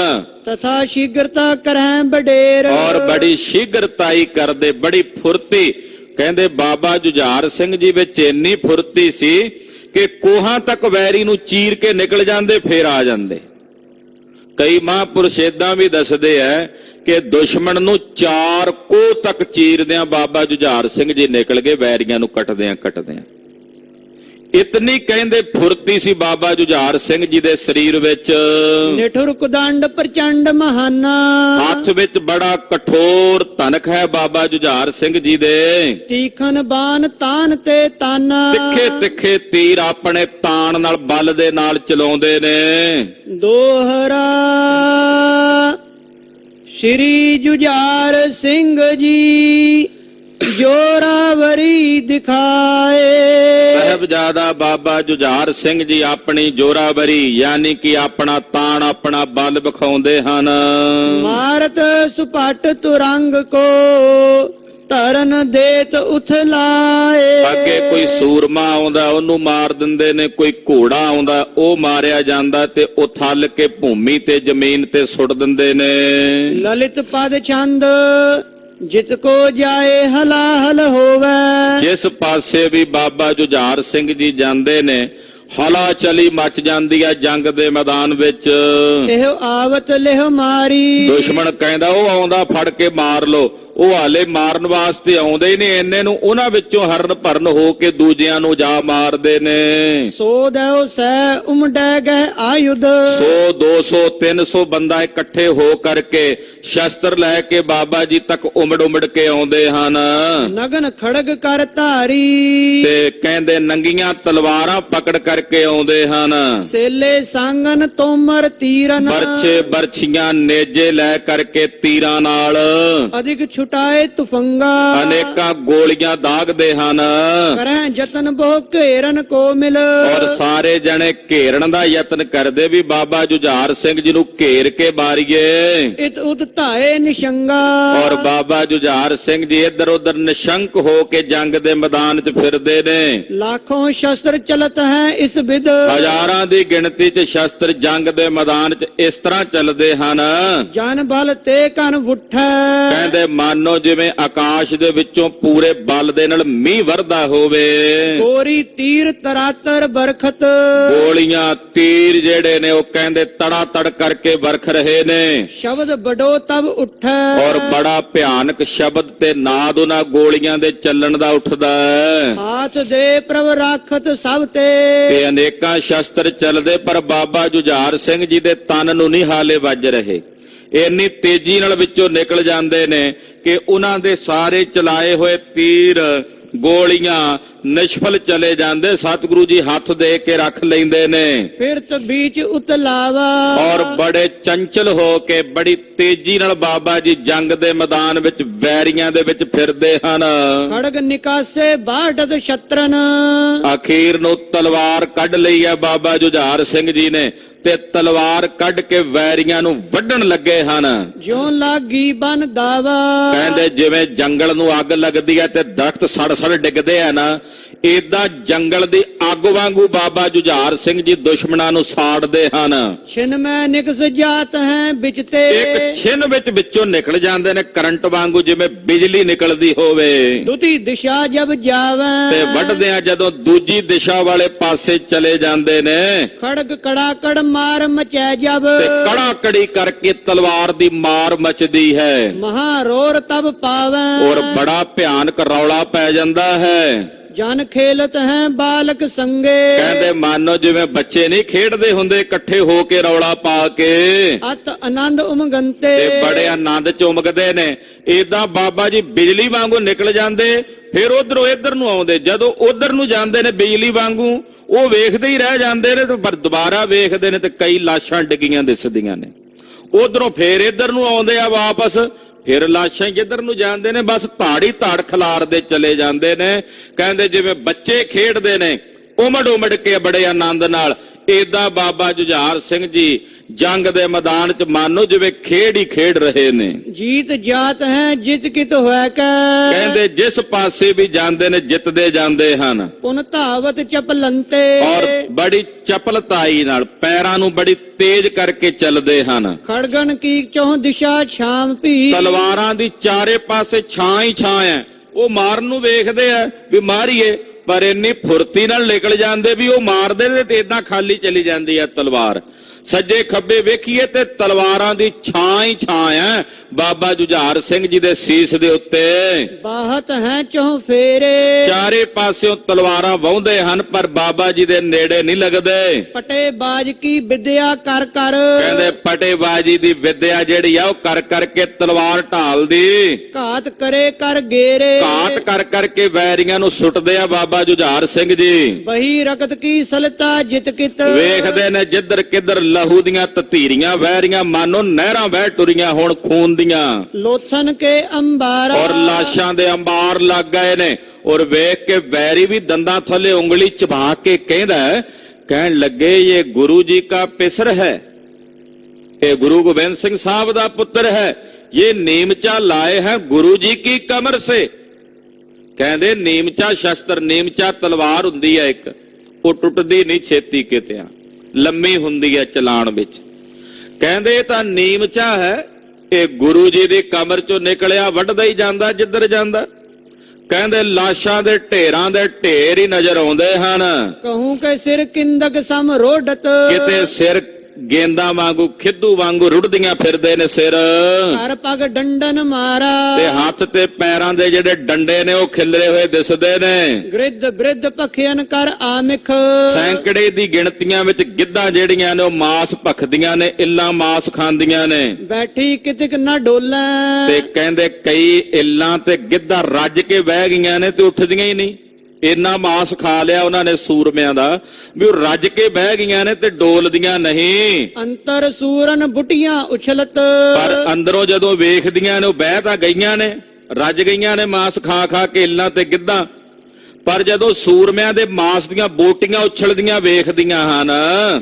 ਤਥਾ ਸ਼ੀਘਰਤਾ ਕਰੈ ਬਡੇਰ, ਔਰ ਬੜੀ ਸ਼ੀਘਰਤਾਈ ਕਰਦੇ, ਬੜੀ ਫੁਰਤੀ। ਕਹਿੰਦੇ ਬਾਬਾ ਜੁਝਾਰ ਸਿੰਘ ਜੀ ਵਿੱਚ ਇੰਨੀ ਫੁਰਤੀ ਸੀ ਕਿ ਕੋਹਾਂ ਤੱਕ ਵੈਰੀ ਨੂੰ ਚੀਰ ਕੇ ਨਿਕਲ ਜਾਂਦੇ, ਫੇਰ ਆ ਜਾਂਦੇ। ਕਈ ਮਹਾਂਪੁਰਸ਼ ਏਦਾਂ ਵੀ ਦੱਸਦੇ ਐ ਕਿ ਦੁਸ਼ਮਣ ਨੂੰ 4 ਕੋਹ ਤੱਕ ਚੀਰਦਿਆਂ ਬਾਬਾ ਜੁਝਾਰ ਸਿੰਘ ਜੀ ਨਿਕਲ ਗਏ, ਵੈਰੀਆਂ ਨੂੰ ਕੱਟਦਿਆਂ। ਇਤਨੀ ਕਹਿੰਦੇ ਫੁਰਤੀ ਸੀ ਬਾਬਾ ਜੁਝਾਰ ਸਿੰਘ ਜੀ ਦੇ ਸਰੀਰ ਵਿੱਚ। ਨਿਠੁਰ ਕੁਦੰਡ ਪ੍ਰਚੰਡ ਮਹਾਨਾ, ਹੱਥ ਵਿੱਚ ਬੜਾ ਕਠੋਰ ਧਨਕ ਹੈ ਬਾਬਾ ਜੁਝਾਰ ਸਿੰਘ ਜੀ ਦੇ। ਤੀਖਨ ਬਾਨ ਤਾਨ ਤੇ ਤਾਨਾ, ਤਿੱਖੇ ਤੀਰ ਆਪਣੇ ਤਾਣ ਨਾਲ, ਬਲ ਦੇ ਨਾਲ ਚਲਾਉਂਦੇ ਨੇ। ਦੋਹਰਾ ਸ਼੍ਰੀ ਜੁਝਾਰ ਸਿੰਘ ਜੀ ਜੋਰਾਵਰੀ ਦਿਖਾਏ। ਸਾਹਿਬਜ਼ਾਦਾ ਬਾਬਾ ਜੁਝਾਰ ਸਿੰਘ ਜੀ ਆਪਣੀ ਜੋਰਾਵਰੀ, ਯਾਨੀ ਕਿ ਆਪਣਾ ਤਾਣ, ਆਪਣਾ ਬਲ ਵਿਖਾਉਂਦੇ ਹਨ। ਮਾਰਤ ਸੁਪਟ ਤੁਰੰਗ ਕੋ ਧਰਨ ਦੇਤ ਉਥਲਾਏ, ਅੱਗੇ ਕੋਈ ਸੂਰਮਾ ਆਉਂਦਾ ਉਹਨੂੰ ਮਾਰ ਦਿੰਦੇ ਨੇ, ਕੋਈ ਘੋੜਾ ਆਉਂਦਾ ਉਹ ਮਾਰਿਆ ਜਾਂਦਾ, ਤੇ ਉਹ ਥੱਲ ਕੇ ਭੂਮੀ ਤੇ ਜ਼ਮੀਨ ਤੇ ਸੁੱਟ ਦਿੰਦੇ ਨੇ। ਲਲਿਤ ਪਦ ਛੰਦ ਜਿਤ ਕੋ ਜਾਏ ਹਲਾਹਲ ਹੋਵੇ, ਜਿਸ ਪਾਸੇ ਵੀ ਬਾਬਾ ਜੁਝਾਰ ਸਿੰਘ ਜੀ ਜਾਂਦੇ ਨੇ, ਹਲਾ ਚਲੀ ਮਚ ਜਾਂਦੀ ਹੈ ਜੰਗ ਦੇ ਮੈਦਾਨ ਵਿੱਚ। ਇਹ ਆਵਤ ਲਿਹ ਮਾਰੀ, ਦੁਸ਼ਮਣ ਕਹਿੰਦਾ ਉਹ ਆਉਂਦਾ ਫੜ ਕੇ ਮਾਰ ਲੋ, ਉਹ ਹਾਲੇ ਮਾਰਨ ਵਾਸਤੇ ਆਉਂਦੇ ਹੀ ਨਹੀਂ, ਇੰਨੇ ਨੂੰ ਉਹਨਾਂ ਵਿੱਚੋਂ ਹਰਨ ਭਰਨ ਹੋ ਕੇ ਦੂਜਿਆਂ ਨੂੰ ਜਾ ਮਾਰਦੇ ਨੇ। ਸੋ ਦੇਉ ਸੈ ਉਮੜੈ ਗਏ ਆਯੁਧ, 100 200 300 ਬੰਦਾ ਇਕੱਠੇ ਹੋ ਕਰਕੇ ਸ਼ਸਤਰ ਲੈ ਕੇ ਬਾਬਾ ਜੀ ਤੱਕ ਉਮੜ ਕੇ ਆਉਂਦੇ ਹਨ। ਨਗਨ ਖੜਗ ਕਰ ਧਾਰੀ, ਤੇ ਕਹਿੰਦੇ ਨੰਗੀਆਂ ਤਲਵਾਰਾਂ ਪਕੜ ਕਰਕੇ ਆਉਂਦੇ ਹਨ। ਸੇਲੇ ਸੰਗਨ ਤੋਮਰ ਤੀਰਨ, ਬਰਛੇ ਬਰਛੀਆਂ ਨੇਜੇ ਲੈ ਕਰਕੇ ਤੀਰਾਂ ਨਾਲ। ਅਧਿਕ ਲੁਟਾਏ ਤੁਫੰਗਾ ਅਨੇਕਾਂ ਗੋਲੀਆਂ ਦਾਗਦੇ ਹਨ ਕਰੈ ਜਤਨ ਬਹੁ ਘੇਰਨ ਕੋ ਮਿਲ ਔਰ ਸਾਰੇ ਜਣੇ ਘੇਰਨ ਦਾ ਯਤਨ ਕਰਦੇ ਵੀ ਬਾਬਾ ਜੁਝਾਰ ਸਿੰਘ ਜੀ ਨੂੰ ਘੇਰ ਕੇ ਮਾਰੀਏ ਇਤ ਉਤ ਧਾਏ ਨਿਸ਼ੰਗਾ ਔਰ ਬਾਬਾ ਜੁਝਾਰ ਸਿੰਘ ਜੀ ਇੱਧਰ ਉੱਧਰ ਨਿਸ਼ੰਕ ਹੋ ਕੇ ਜੰਗ ਦੇ ਮੈਦਾਨ 'ਚ ਫਿਰਦੇ ਨੇ ਲਾਖੋਂ ਸ਼ਸਤਰ ਚਲਤ ਹੈ ਇਸ ਵਿਦ ਹਜ਼ਾਰਾਂ ਦੀ ਗਿਣਤੀ 'ਚ ਸ਼ਸਤਰ ਜੰਗ ਦੇ ਮੈਦਾਨ 'ਚ ਇਸ ਤਰ੍ਹਾਂ ਚੱਲਦੇ ਹਨ ਜਨ ਬਲ ਤੇ ਕਨ ਉੱਠੈ ਕਹਿੰਦੇ ਮਾਨੋ ਜਿਵੇਂ ਆਕਾਸ਼ ਦੇ ਵਿੱਚੋਂ ਪੂਰੇ ਬਲ ਦੇ ਨਾਲ ਮੀਂਹ ਵਰਦਾ ਹੋਵੇ ਗੋਰੀ ਤੀਰ ਤਰਾਤਰ ਬਰਖਤ ਗੋਲੀਆਂ ਤੀਰ ਜਿਹੜੇ ਨੇ ਉਹ ਕਹਿੰਦੇ ਤੜਾ ਤੜ ਕਰਕੇ ਵਰਖ ਰਹੇ ਨੇ ਸ਼ਬਦ ਬੜੋ ਤਬ ਉੱਠੈ ਔਰ ਬੜਾ ਭਿਆਨਕ ਸ਼ਬਦ ਤੇ ਨਾਦ ਉਹਨਾਂ ਗੋਲੀਆਂ ਦੇ ਚੱਲਣ ਦਾ ਉੱਠਦਾ ਹੈ ਹਾਥ ਦੇ ਪ੍ਰਭ ਰਾਖਤ ਸਭ ਤੇ ਤੇ ਅਨੇਕਾਂ ਸ਼ਸਤਰ ਚੱਲਦੇ ਪਰ ਬਾਬਾ ਜੁਝਾਰ ਸਿੰਘ ਜੀ ਦੇ ਤਨ ਨੂੰ ਨਹੀਂ ਹਾਲੇ ਵੱਜ ਰਹੇ ਇੰਨੀ ਤੇਜ਼ੀ ਨਾਲ ਵਿੱਚੋਂ ਨਿਕਲ ਜਾਂਦੇ ਨੇ ਕਿ ਉਹਨਾਂ ਦੇ ਸਾਰੇ ਚਲਾਏ ਹੋਏ ਤੀਰ ਗੋਲੀਆਂ ਨਿਸ਼ਫਲ ਚਲੇ ਜਾਂਦੇ ਸਤਿਗੁਰੂ ਜੀ ਹੱਥ ਦੇ ਕੇ ਰੱਖ ਲੈਂਦੇ ਨੇ ਫਿਰ ਤ ਬੀਚ ਉਤਲਾਵਾ ਔਰ ਬੜੇ ਚੰਚਲ ਹੋ ਕੇ ਬੜੀ ਤੇਜ਼ੀ ਨਾਲ ਬਾਬਾ ਜੀ ਜੰਗ ਦੇ ਮੈਦਾਨ ਵਿੱਚ ਵੈਰੀਆਂ ਦੇ ਵਿੱਚ ਫਿਰਦੇ ਹਨ ਖੜਗ ਨਿਕਾਸੇ ਬਾਢਤ ਸ਼ਤਰਨ ਅਖੀਰ ਨੂੰ ਤਲਵਾਰ ਕੱਢ ਲਈ ਹੈ ਬਾਬਾ ਜੁਝਾਰ ਸਿੰਘ ਜੀ ਨੇ ਤੇ ਤਲਵਾਰ ਕੱਢ ਕੇ ਵੈਰੀਆਂ ਨੂੰ ਵੱਢਣ ਲੱਗੇ ਹਨ ਜਿਉ ਲਾਗੀ ਬਨ ਦਾਵਾ ਕਹਿੰਦੇ ਜਿਵੇਂ ਜੰਗਲ ਨੂੰ ਅੱਗ ਲੱਗਦੀ ਹੈ ਤੇ ਦਰਖਤ ਸੜ ਸੜ ਡਿੱਗਦੇ ਆ ਨਾ ਏਦਾਂ ਜੰਗਲ ਦੀ ਅੱਗ ਵਾਂਗੂ ਬਾਬਾ ਜੁਝਾਰ ਸਿੰਘ ਜੀ ਦੁਸ਼ਮਣਾਂ ਨੂੰ ਸਾੜਦੇ ਹਨ ਛਿਨ ਮੈਂ ਨਿਕਸ ਜਾਤ ਹੈ ਵਿੱਚ ਤੇ ਇੱਕ ਛਿਨ ਵਿੱਚ ਵਿੱਚੋਂ ਨਿਕਲ ਜਾਂਦੇ ਨੇ ਕਰੰਟ ਵਾਂਗੂ ਜਿਵੇਂ ਬਿਜਲੀ ਨਿਕਲਦੀ ਹੋਵੇ ਦੁਤੀ ਦਿਸ਼ਾ ਜਬ ਜਾਵੈ ਤੇ ਵੱਢਦੇ ਆ ਜਦੋਂ ਦੂਜੀ ਦਿਸ਼ਾ ਵਾਲੇ ਪਾਸੇ ਚਲੇ ਜਾਂਦੇ ਨੇ ਖੜਗ ਕੜਾਕੜ ਮਾਰ ਮਚੈ ਜਬ ਤੇ ਕੜਾ ਕੜੀ ਕਰਕੇ ਤਲਵਾਰ ਦੀ ਮਾਰ ਮਚਦੀ ਹੈ ਮਹਾਰੋਰ ਤਬ ਪਾਵੈ ਔਰ ਬੜਾ ਭਿਆਨਕ ਰੌਲਾ ਪੈ ਜਾਂਦਾ ਹੈ ਜਨ ਖੇਲਤ ਹੈ ਬਾਲਕ ਸੰਗੇ ਕਹਿੰਦੇ ਮਾਨੋ ਜਿਵੇਂ ਬੱਚੇ ਨਹੀਂ ਖੇਡਦੇ ਹੁੰਦੇ ਇਕੱਠੇ ਹੋ ਕੇ ਰੌਲਾ ਪਾ ਕੇ ਅਤ ਆਨੰਦ ਉਮਗੰਤੇ ਤੇ ਬੜੇ ਆਨੰਦ ਚੁੰਮਕਦੇ ਨੇ ਏਦਾਂ ਬਾਬਾ ਜੀ ਬਿਜਲੀ ਵਾਂਗੂ ਨਿਕਲ ਜਾਂਦੇ ਫਿਰ ਉਧਰੋਂ ਇੱਧਰ ਨੂੰ ਆਉਂਦੇ ਜਦੋਂ ਉਧਰ ਨੂੰ ਜਾਂਦੇ ਨੇ ਬਿਜਲੀ ਵਾਂਗੂ ਉਹ ਵੇਖਦੇ ਹੀ ਰਹਿ ਜਾਂਦੇ ਨੇ ਤੇ ਪਰ ਦੁਬਾਰਾ ਵੇਖਦੇ ਨੇ ਤੇ ਕਈ ਲਾਸ਼ਾਂ ਡਿੱਗੀਆਂ ਦਿਸਦੀਆਂ ਨੇ ਉਧਰੋਂ ਫੇਰ ਇੱਧਰ ਨੂੰ ਆਉਂਦੇ ਆ ਵਾਪਸ ਫਿਰ ਲਾਸ਼ਾਂ ਜਿੱਧਰ ਨੂੰ ਜਾਂਦੇ ਨੇ ਬਸ ਧਾੜੀ ਧਾੜ ਖਿਲਾਰਦੇ ਚਲੇ ਜਾਂਦੇ ਨੇ ਕਹਿੰਦੇ ਜਿਵੇਂ ਬੱਚੇ ਖੇਡਦੇ ਨੇ ਉਮੜ ਕੇ ਬੜੇ ਆਨੰਦ ਨਾਲ ਏਦਾਂ ਬਾਬਾ ਜੁਝਾਰ ਸਿੰਘ ਜੀ ਜੰਗ ਦੇ ਮੈਦਾਨ 'ਚ ਮਾਨੋ ਜਿਵੇਂ ਖੇਡ ਹੀ ਖੇਡ ਰਹੇ ਨੇ ਜੀਤ ਜਾਤ ਹੈ ਜਿਤ ਕਿਤ ਹੋਇ ਕੈ ਕਹਿੰਦੇ ਜਿਸ ਪਾਸੇ ਵੀ ਜਾਂਦੇ ਨੇ ਜਿੱਤਦੇ ਜਾਂਦੇ ਹਨ ਪੁਨ ਧਾਵਤ ਚਪਲੰਤੇ ਔਰ ਬੜੀ ਚਪਲਤਾਈ ਨਾਲ ਪੈਰਾਂ ਨੂੰ ਬੜੀ ਤੇਜ਼ ਕਰਕੇ ਚੱਲਦੇ ਹਨ ਖੜਗਣ ਕੀ ਚੋਹ ਦਿਸ਼ਾ ਛਾਮ ਭੀ ਤਲਵਾਰਾਂ ਦੀ ਚਾਰੇ ਪਾਸੇ ਛਾਂ ਹੀ ਛਾਂ ਹੈ ਉਹ ਮਾਰਨ ਨੂੰ ਵੇਖਦੇ ਆ ਵੀ ਮਾਰੀਏ ਪਰ ਇੰਨੀ ਫੁਰਤੀ ਨਾਲ ਨਿਕਲ ਜਾਂਦੇ ਵੀ ਉਹ ਮਾਰਦੇ ਨੇ ਤੇ ਇਦਾਂ ਖਾਲੀ ਚਲੀ ਜਾਂਦੀ ਹੈ ਤਲਵਾਰ ਸੱਜੇ ਖੱਬੇ ਵੇਖੀਏ ਤੇ ਤਲਵਾਰਾਂ ਦੀ ਛਾਂ ਹੀ ਛਾਂ ਹੈ ਬਾਬਾ ਜੁਝਾਰ ਸਿੰਘ ਜੀ ਦੇ ਸੀਸ ਦੇ ਉੱਤੇ ਬਾਹਤ ਹੈ ਚੋਹ ਫੇਰੇ ਚਾਰੇ ਪਾਸਿਓਂ ਤਲਵਾਰਾਂ ਵਾਹੁੰਦੇ ਹਨ ਪਰ ਬਾਬਾ ਜੀ ਦੇ ਨੇੜੇ ਨਹੀਂ ਲੱਗਦੇ ਪਟੇ ਬਾਜ ਕੀ ਵਿਦਿਆ ਕਰ ਕਰ ਕਹਿੰਦੇ ਪਟੇਬਾਜੀ ਦੀ ਵਿਦਿਆ ਜਿਹੜੀ ਆ ਉਹ ਕਰ ਕਰਕੇ ਤਲਵਾਰ ਢਾਲਦੀ ਘਾਤ ਕਰੇ ਕਰ ਗੇਰੇ ਘਾਤ ਕਰ ਕਰਕੇ ਵੈਰੀਆਂ ਨੂੰ ਸੁੱਟਦੇ ਆ ਬਾਬਾ ਜੁਝਾਰ ਸਿੰਘ ਜੀ ਬਹੀ ਰਕਤ ਕੀ ਸਲਤਾ ਜਿਤ ਕਿਤ ਵੇਖਦੇ ਨੇ ਜਿੱਧਰ ਕਿੱਧਰ ਲਹੂ ਦੀਆਂ ਤਤੀਰੀਆਂ ਵਹਿਰੀਆਂ ਮਾਨੋ ਨਹਿਰਾਂ ਵਹਿ ਟੁਰੀਆਂ ਹੁਣ ਖੂਨ ਦੀਆਂ ਲੋਥਨ ਕੇ ਅੰਬਾਰਾ ਔਰ ਲਾਸ਼ਾਂ ਦੇ ਅੰਬਾਰ ਲੱਗ ਗਏ ਨੇ ਔਰ ਵੇਖ ਕੇ ਵੈਰੀ ਵੀ ਦੰਦਾਂ ਥੱਲੇ ਉਂਗਲੀ ਚਬਾ ਕੇ ਕਹਿੰਦਾ ਕਹਿਣ ਲੱਗੇ ਇਹ ਗੁਰੂ ਜੀ का ਪਿਸਰ ਹੈ ਇਹ ਗੁਰੂ ਗੋਬਿੰਦ ਸਿੰਘ ਸਾਹਿਬ ਦਾ ਪੁੱਤਰ ਹੈ ਇਹ ਨੀਮਚਾ ਲਾਏ ਹੈ ਗੁਰੂ ਜੀ ਕੀ ਕਮਰ ਸੇ ਕਹਿੰਦੇ ਨੀਮਚਾ ਸ਼ਸਤਰ ਨੀਮਚਾ ਤਲਵਾਰ ਹੁੰਦੀ ਹੈ ਇੱਕ ਉਹ ਟੁੱਟਦੀ ਨਹੀਂ ਛੇਤੀ ਕਿਤੇ ਲੰਮੀ ਹੁੰਦੀ ਹੈ ਚਲਾਣ ਵਿੱਚ ਕਹਿੰਦੇ ਤਾਂ ਨੀਮਚਾ ਹੈ ਇਹ ਗੁਰੂ ਜੀ ਦੀ ਕਮਰ ਚੋਂ ਨਿਕਲਿਆ ਵੱਢਦਾ ਹੀ ਜਾਂਦਾ ਜਿੱਧਰ ਜਾਂਦਾ ਕਹਿੰਦੇ ਲਾਸ਼ਾਂ ਦੇ ਢੇਰਾਂ ਦੇ ਢੇਰ ਹੀ ਨਜ਼ਰ ਆਉਂਦੇ ਹਨ ਕਹੂੰ ਕਿ ਸਿਰ ਕਿੰਦਕ ਸਮ ਰੋਡਤ ਕਿਤੇ ਸਿਰ ਗੇਂਦਾ ਵਾਂਗੂ ਖਿੱਦੂ ਵਾਂਗੂ ਰੁੜਦੀਆਂ ਫਿਰਦੇ ਨੇ ਸਿਰ ਹਰ ਪਗ ਡੰਡਨ ਮਾਰਾ ਤੇ ਹੱਥ ਤੇ ਪੈਰਾਂ ਦੇ ਜਿਹੜੇ ਡੰਡੇ ਨੇ ਉਹ ਖਿਲਰੇ ਹੋਏ ਦਿਸਦੇ ਨੇ ਗ੍ਰਿਧ ਬ੍ਰਿਧ ਭਖਿਆਨ ਕਰ ਆਮਿਖ ਸੈਂਕੜੇ ਦੀ ਗਿਣਤੀਆਂ ਵਿੱਚ ਗਿੱਧਾਂ ਜਿਹੜੀਆਂ ਨੇ ਉਹ ਮਾਸ ਭਖਦੀਆਂ ਨੇ ਇੱਲਾਂ ਮਾਸ ਖਾਂਦੀਆਂ ਨੇ ਬੈਠੀ ਕਿਤਕ ਨਾ ਡੋਲੇ ਤੇ ਕਹਿੰਦੇ ਕਈ ਇੱਲਾਂ ਤੇ ਗਿੱਧਾਂ ਰੱਜ ਕੇ ਬਹਿ ਗਈਆਂ ਨੇ ਤੇ ਉੱਠਦੀਆਂ ਹੀ ਨਹੀਂ ਇੰਨਾ ਮਾਸ ਖਾ ਲਿਆ ਉਹਨਾਂ ਨੇ ਸੂਰਮਿਆਂ ਦਾ ਵੀ ਉਹ ਰੱਜ ਕੇ ਬਹਿ ਗਈਆਂ ਨੇ ਤੇ ਡੋਲਦੀਆਂ ਨਹੀਂ ਅੰਤਰ ਸੂਰਨ ਬੁੱਟੀਆਂ ਉਛਲਤ ਪਰ ਅੰਦਰੋਂ ਜਦੋਂ ਵੇਖਦੀਆਂ ਨੇ ਉਹ ਬਹਿ ਤਾਂ ਗਈਆਂ ਨੇ ਰੱਜ ਗਈਆਂ ਨੇ ਮਾਸ ਖਾ ਖਾ ਕੇ ਇੱਲਾਂ ਤੇ ਗਿੱਧਾਂ। ਪਰ ਜਦੋਂ ਸੂਰਮਿਆਂ ਦੇ ਮਾਸ ਦੀਆਂ ਬੋਟੀਆਂ ਉਛਲਦੀਆਂ ਵੇਖਦੀਆਂ ਹਨ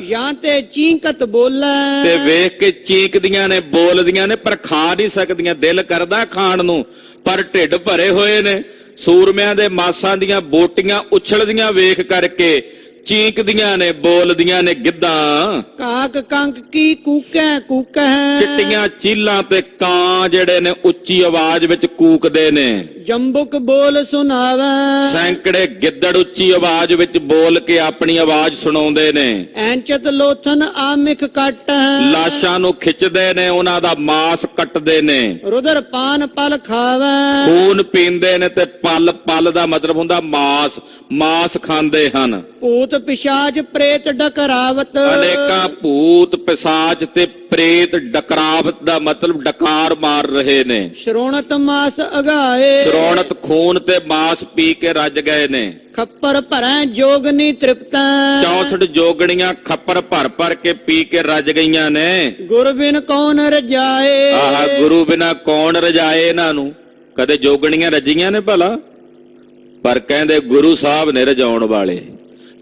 ਜਾਂ ਤੇ ਚੀਂਕਤ ਬੋਲੇ, ਤੇ ਵੇਖ ਕੇ ਚੀਕਦੀਆਂ ਨੇ, ਬੋਲਦੀਆਂ ਨੇ, ਪਰ ਖਾ ਨਹੀਂ ਸਕਦੀਆਂ। ਦਿਲ ਕਰਦਾ ਖਾਣ ਨੂੰ ਪਰ ਢਿੱਡ ਭਰੇ ਹੋਏ ਨੇ। ਸੂਰਮਿਆਂ ਦੇ ਮਾਸਾਂ ਦੀਆਂ ਬੋਟੀਆਂ ਉਛਲਦੀਆਂ ਵੇਖ ਕਰਕੇ ਚੀਕਦੀਆਂ ਨੇ, ਬੋਲਦੀਆਂ ਨੇ ਗਿੱਧਾਂ। ਕਾਕ ਕੰਕ ਕੀ ਕੂਕੈ ਕੂਕੈ, ਚਿੱਟੀਆਂ ਚੀਲਾਂ ਤੇ ਕਾਂ ਜਿਹੜੇ ਨੇ ਉੱਚੀ ਆਵਾਜ਼ ਵਿੱਚ ਕੂਕਦੇ ਨੇ। ਜੰਬੁਕ ਬੋਲ ਸੁਣਾਵੇ, ਸੈਂਕੜੇ ਗਿੱਦੜ ਉੱਚੀ ਆਵਾਜ਼ ਵਿੱਚ ਬੋਲ ਕੇ ਆਪਣੀ ਆਵਾਜ਼ ਸੁਣਾਉਂਦੇ ਨੇ। ਐਂਚਤ ਲੋਥਨ ਆਮਿਖ ਕੱਟ, ਲਾਸ਼ਾਂ ਨੂੰ ਖਿੱਚਦੇ ਨੇ, ਉਹਨਾਂ ਦਾ ਮਾਸ ਕੱਟਦੇ ਨੇ। ਰੁਦਰ ਪਾਨ ਪਲ ਖਾਵੇ, ਖੂਨ ਪੀਂਦੇ ਨੇ ਤੇ ਪਲ ਪਲ ਦਾ ਮਤਲਬ ਹੁੰਦਾ ਮਾਸ, ਮਾਸ ਖਾਂਦੇ ਹਨ। ਭੂਤ ਪਿਸ਼ਾਚ ਪ੍ਰੇਤ ਡਕਰਾਵਤ, ਅਨੇਕਾਂ ਭੂਤ ਪਿਸਾਚ ਤੇ ਪ੍ਰੇਤ ਡਕਰਾਵਤ ਦਾ ਮਤਲਬ ਡਕਾਰ ਮਾਰ ਰਹੇ ਨੇ। ਸ਼ਰੋਣਤ ਮਾਸ ਅਗਾਏ, ਸ਼ਰੋਣਤ ਖੂਨ ਤੇ ਮਾਸ ਪੀ ਕੇ ਰੱਜ ਗਏ ਨੇ। ਖੱਪਰ ਭਰੈ ਜੋਗਨੀ ਤ੍ਰਿਪਤੈ, 64 ਜੋਗਣੀਆਂ ਖੱਪਰ ਭਰ ਭਰ ਕੇ ਪੀ ਕੇ ਰੱਜ ਗਈਆਂ ਨੇ। ਗੁਰ ਬਿਨ ਕੌਣ ਰਜਾਏ, ਆਹ ਗੁਰੂ ਬਿਨਾ ਕੌਣ ਰਜਾਏ ਇਹਨਾਂ ਨੂੰ। ਕਦੇ ਜੋਗਣੀਆਂ ਰੱਜੀਆਂ ਨੇ ਭਲਾ? ਪਰ ਕਹਿੰਦੇ ਗੁਰੂ ਸਾਹਿਬ ਨੇ ਰਜਾਉਣ ਵਾਲੇ।